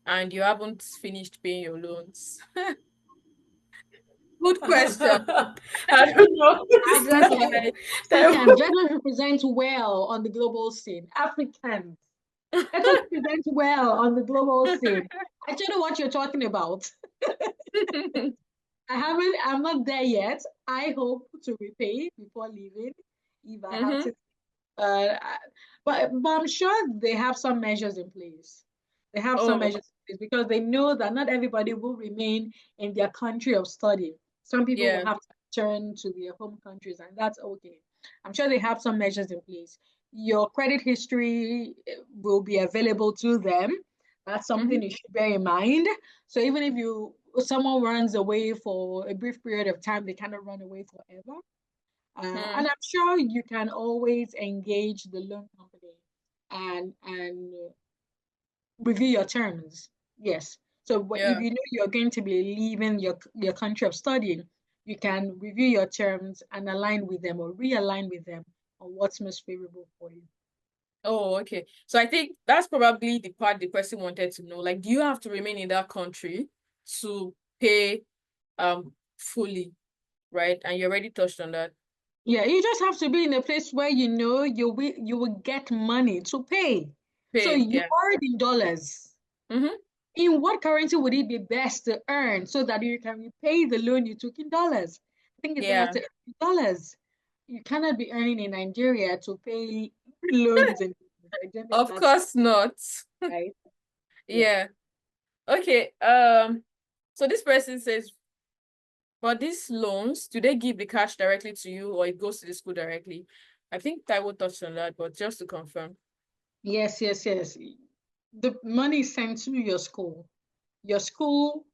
and you haven't finished paying your loans? Good question. I don't know. Africans represent well on the global scene. Africans, let us present well on the global scene. I don't know what you're talking about. I'm not there yet. I hope to repay before leaving if I have to. But I'm sure they have some measures in place. They have some Oh, measures in place because they know that not everybody will remain in their country of study. Some people will yeah. have to return to their home countries, and that's okay. I'm sure they have some measures in place. Your credit history will be available to them. That's something you should bear in mind. So even if someone runs away for a brief period of time, they cannot run away forever. And I'm sure you can always engage the loan company and review your terms. Yes. So if Yeah. you know you're going to be leaving your country of studying, you can review your terms and align with them or realign with them on what's most favorable for you. Oh, okay. So I think that's probably the part the person wanted to know. Like, do you have to remain in that country to pay fully, right? And you already touched on that. Yeah, you just have to be in a place where you know you will get money to pay. So you Yeah. earn in dollars. In what currency would it be best to earn so that you can repay the loan you took in dollars? I think it's better to earn in dollars. You cannot be earning in Nigeria to pay loans in Of course not. right. Yeah. Okay. So this person says, but these loans, do they give the cash directly to you or it goes to the school directly? I think Taiwo touched on that, but just to confirm. Yes. The money is sent to your school. Your school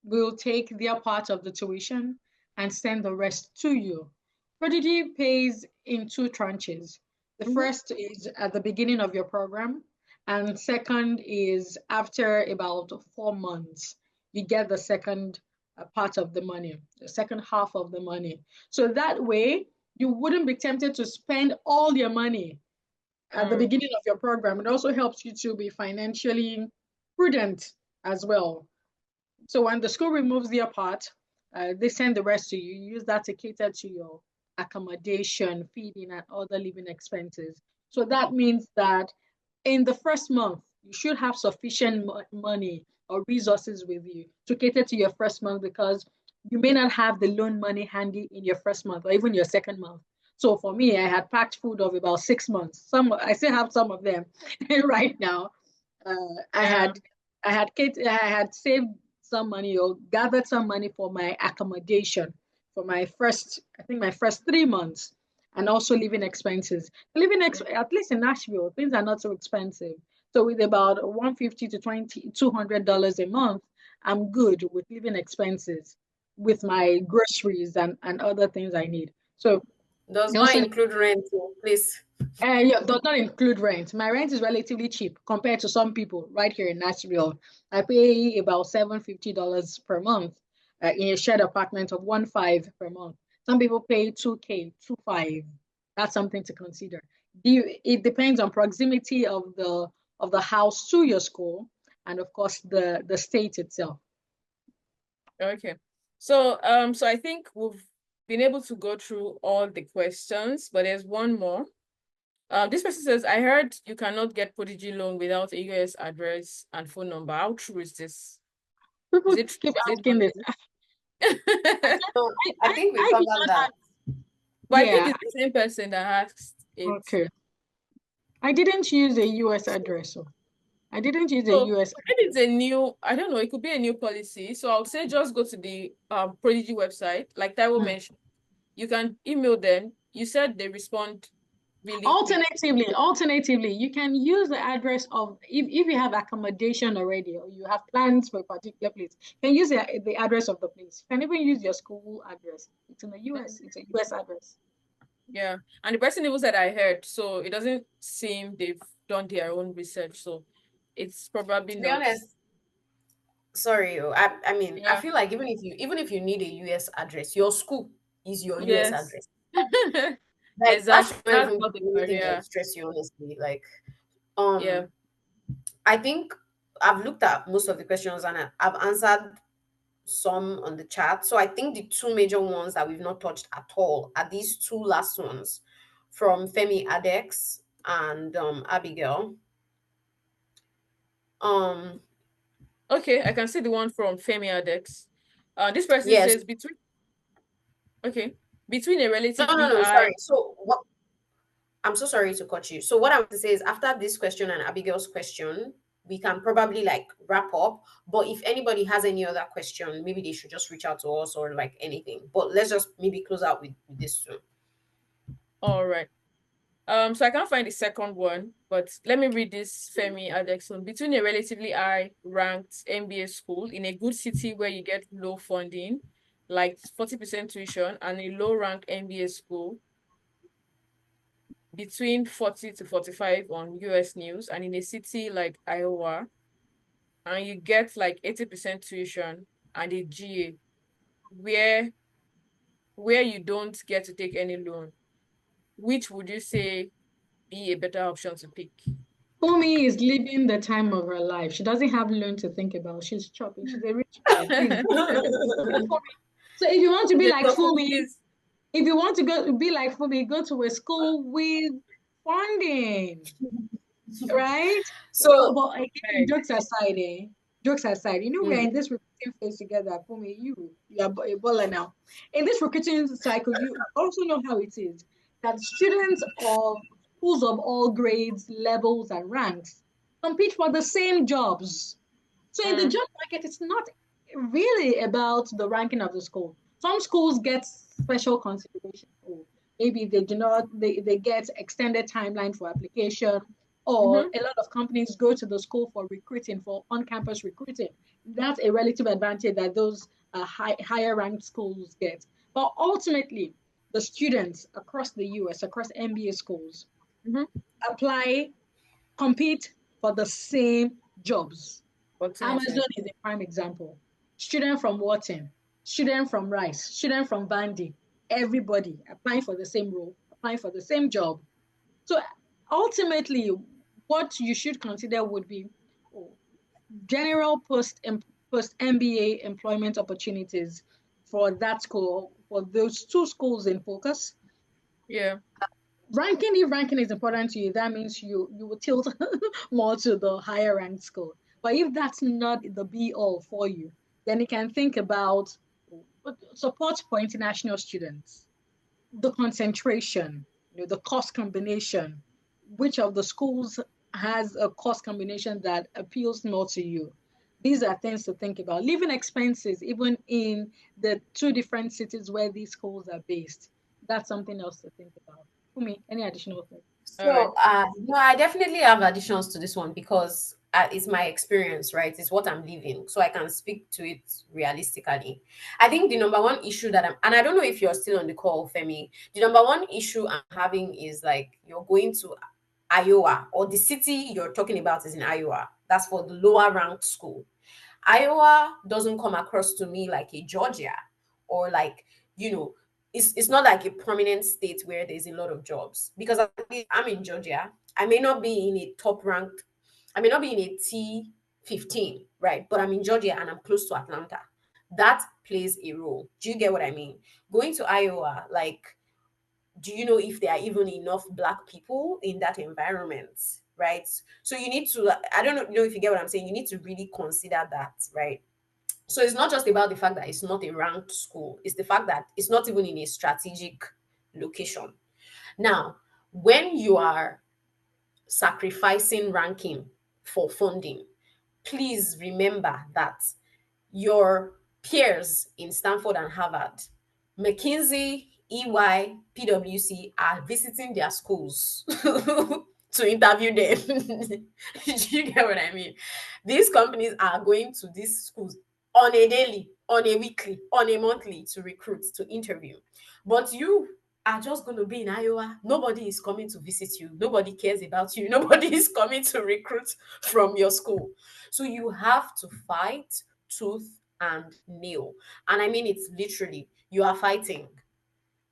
will take their part of the tuition and send the rest to you. Prodigy pays in two tranches. The first is at the beginning of your program, and second is after about 4 months. You get the second part of the money, the second half of the money. So that way, you wouldn't be tempted to spend all your money at the beginning of your program. It also helps you to be financially prudent as well. So when the school removes their part, they send the rest to you. You use that to cater to your accommodation, feeding, and other living expenses. So that means that in the first month, you should have sufficient money or resources with you to cater to your first month, because you may not have the loan money handy in your first month or even your second month. So for me, I had packed food of about 6 months. I still have some of them right now. I had saved some money or gathered some money for my accommodation for my first 3 months, and also living expenses. At least in Nashville, things are not so expensive. So with about $150 to $200 a month, I'm good with living expenses, with my groceries and other things I need. So does not include rent, please. Yeah, does not include rent. My rent is relatively cheap compared to some people right here in Nashville. I pay about $750 per month in a shared apartment of 1.5 per month. Some people pay 2K, 2.5. That's something to consider. It depends on proximity of the house to your school, and of course the state itself. Okay. So I think we've been able to go through all the questions, but there's one more. This person says, I heard you cannot get Prodigy loan without a US address and phone number. How true is this? People keep asking this. I think we covered that. But I think it's the same person that asked it. Okay. I didn't use a US address. So I didn't use a US address. Maybe it's a new, I don't know, it could be a new policy. So I would say just go to the Prodigy website, like Taiwo mentioned. You can email them. You said they respond really Alternatively, you can use the address of, if you have accommodation already or you have plans for a particular place, you can use the address of the place. You can even use your school address. It's in the US. It's a US address. Yeah, and the person even said I heard, so it doesn't seem they've done their own research, so it's probably to not. be honest, sorry, I mean, I feel like even if you need a US address, your school is your US address. Like, exactly. That's not the only thing that stress you, honestly. Like, I think I've looked at most of the questions and I've answered some on the chat. So I think the two major ones that we've not touched at all are these two last ones from Femi Adex and Abigail. Okay, I can see the one from Femi Adex. This person says between a relatively no, sorry. So what? I'm so sorry to cut you. So what I want to say is, after this question and Abigail's question, we can probably like wrap up. But if anybody has any other question, maybe they should just reach out to us or like anything. But let's just maybe close out with this too. All right. So I can't find the second one, but let me read this Femi Adex one. Between a relatively high-ranked MBA school in a good city where you get low funding, like 40% tuition, and a low-ranked MBA school between 40 to 45 on US News, and in a city like Iowa, and you get like 80% tuition and a GA, where you don't get to take any loan, which would you say be a better option to pick? Fumi is living the time of her life. She doesn't have loan to think about. She's shopping. She's a rich girl. So if you want to be like Fumi, go to a school with funding, right? So, but again, jokes aside, we're in this recruiting phase together. Fumi, you are a baller now. In this recruiting cycle, you also know how it is that students of schools of all grades, levels, and ranks compete for the same jobs. So in the job market, it's not really about the ranking of the school. Some schools get special consideration. Oh, maybe they do not, they get extended timeline for application, or a lot of companies go to the school for recruiting, for on-campus recruiting. That's a relative advantage that those higher ranked schools get. But ultimately, the students across the US, across MBA schools, apply, compete for the same jobs. Amazon is a prime example. Student from Wharton, student from Rice, student from Vandy, everybody applying for the same role, applying for the same job. So ultimately, what you should consider would be general post MBA employment opportunities for that school, for those two schools in focus. Yeah. Ranking, if ranking is important to you, that means you will tilt more to the higher ranked school. But if that's not the be all for you, then you can think about support for international students, the concentration, the course combination, which of the schools has a course combination that appeals more to you. These are things to think about. Living expenses, even in the two different cities where these schools are based, that's something else to think about. Fumi, any additional things? So, no, I definitely have additions to this one because it's my experience, right? It's what I'm living. So I can speak to it realistically. I think the number one issue and I don't know if you're still on the call, Femi, the number one issue I'm having is like you're going to Iowa, or the city you're talking about is in Iowa. That's for the lower ranked school. Iowa doesn't come across to me like a Georgia, or like, it's not like a prominent state where there's a lot of jobs, because I'm in Georgia. I may not be in a top ranked, I may not be in a T15, right? But I'm in Georgia and I'm close to Atlanta. That plays a role. Do you get what I mean? Going to Iowa, like, do you know if there are even enough Black people in that environment, right? So you need to, I don't know if you get what I'm saying. You need to really consider that, right? So it's not just about the fact that it's not a ranked school. It's the fact that it's not even in a strategic location. Now, when you are sacrificing ranking for funding, please remember that your peers in Stanford and Harvard, McKinsey, EY, PwC are visiting their schools to interview them. Do you get what I mean? These companies are going to these schools on a daily, on a weekly, on a monthly to recruit, to interview. But you are just going to be in Iowa. Nobody is coming to visit you. Nobody cares about you. Nobody is coming to recruit from your school. So you have to fight tooth and nail. And I mean, it's literally, you are fighting,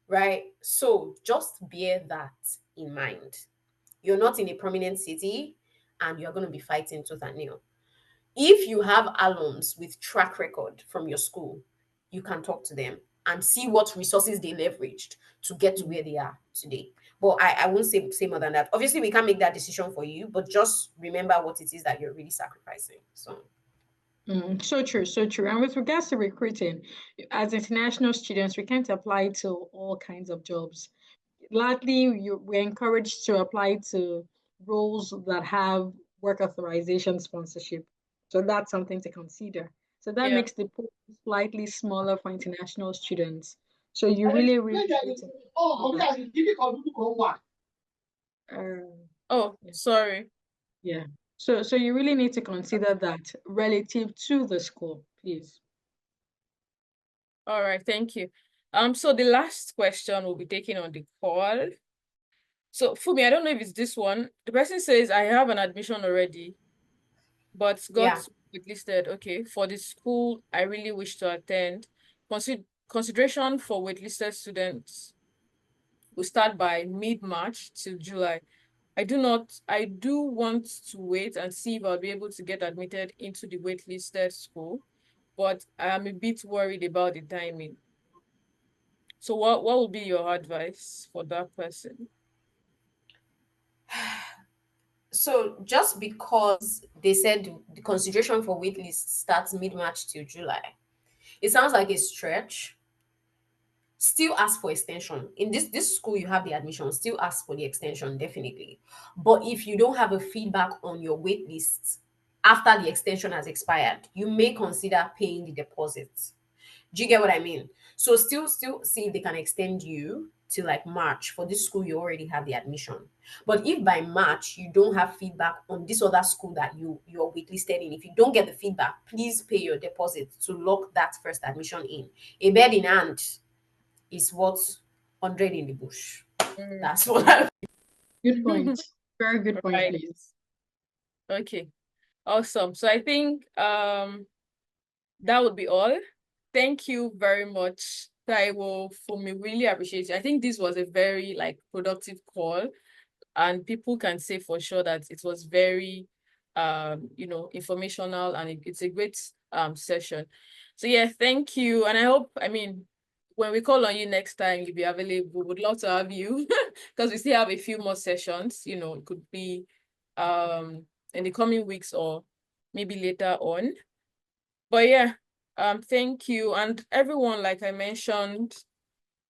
right? So just bear that in mind. You're not in a prominent city and you're going to be fighting tooth and nail. If you have alums with track record from your school, you can talk to them and see what resources they leveraged to get to where they are today. But I won't say more than that. Obviously, we can't make that decision for you, but just remember what it is that you're really sacrificing. So So true, so true. And with regards to recruiting, as international students, we can't apply to all kinds of jobs. Gladly, we're encouraged to apply to roles that have work authorization sponsorship. So that's something to consider. So that makes the pool slightly smaller for international students. So you really, really need to, sorry. Yeah. So you really need to consider that relative to the school, please. All right, thank you. So the last question will be taken on the call. So Fumi, I don't know if it's this one. The person says, I have an admission already, but got waitlisted. Okay, for the school I really wish to attend. Consideration for waitlisted students will start by mid-March till July. I do want to wait and see if I'll be able to get admitted into the waitlisted school, but I am a bit worried about the timing. So what will be your advice for that person? So just because they said the consideration for waitlist starts mid-March till July, it sounds like a stretch. Still ask for extension. In this school, you have the admission, still ask for the extension, definitely. But if you don't have a feedback on your wait list after the extension has expired, you may consider paying the deposit. Do you get what I mean? So still see if they can extend you till like March. For this school, you already have the admission. But if by March you don't have feedback on this other school that you're waitlisted in, if you don't get the feedback, please pay your deposit to lock that first admission in. A bird in hand is worth 100 in the bush. That's what I Good point. Very good point, Right. please. Okay. Awesome. So I think that would be all. Thank you very much, Taiwo, for me. Really appreciate it. I think this was a very productive call, and people can say for sure that it was very informational, and it's a great session. So yeah, thank you. And I hope, when we call on you next time, you'll be available. We would love to have you because we still have a few more sessions. It could be in the coming weeks or maybe later on. But yeah, thank you. And everyone, like I mentioned,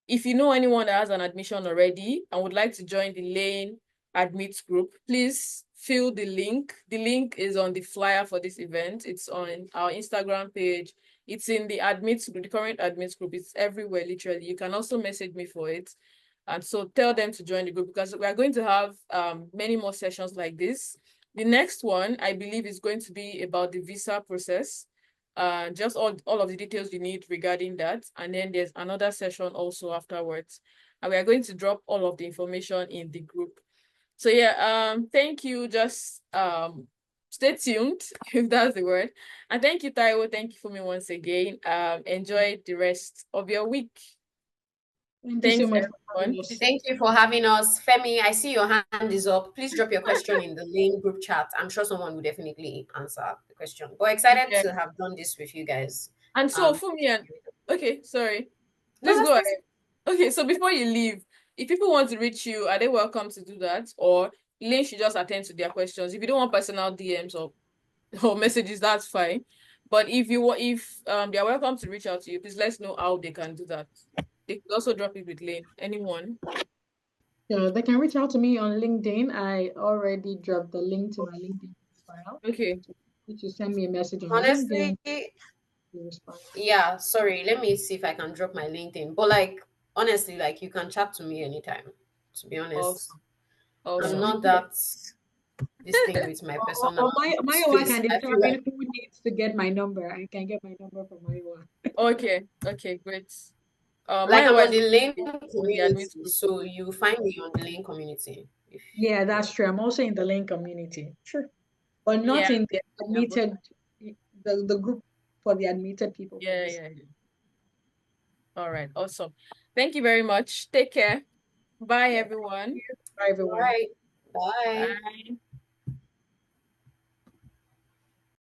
if you know anyone that has an admission already and would like to join the Lane Admit group, please fill the link. The link is on the flyer for this event. It's on our Instagram page. It's in the admit group, the current admit group. It's everywhere, literally. You can also message me for it. And so tell them to join the group, because we are going to have many more sessions like this. The next one, I believe, is going to be about the visa process. Just all of the details you need regarding that. And then there's another session also afterwards. And we are going to drop all of the information in the group. So yeah, thank you. Just stay tuned, if that's the word. And thank you, Taiwo. Thank you for me once again. Enjoy the rest of your week. Thank you so much for having us. Thank you for having us. Femi, I see your hand is up. Please drop your question in the Lane group chat. I'm sure someone will definitely answer the question. We're excited to have done this with you guys. And so okay, sorry. Please go ahead. Okay, so before you leave, if people want to reach you, are they welcome to do that? Or Lane should just attend to their questions? If you don't want personal DMs or messages, that's fine. But if they are welcome to reach out to you, please let us know how they can do that. They could also drop it with Lane. Anyone? So they can reach out to me on LinkedIn. I already dropped the link to my LinkedIn profile. Okay. If you send me a message on Honestly, LinkedIn, you respond. Yeah, sorry. Let me see if I can drop my LinkedIn. But honestly, you can chat to me anytime. To be honest, Awesome. I'm not that this thing with my personal Maiwa space. can I feel determine who needs to get my number. I can get my number from Maiwa. Okay, great. I'm on the Lane community, so you find me on the Lane community. Yeah, that's true. I'm also in the Lane community. Sure. But not in the admitted, the group for the admitted people. Yeah. All right, awesome. Thank you very much. Take care. Bye, everyone. Bye, everyone. All right. Bye. Bye.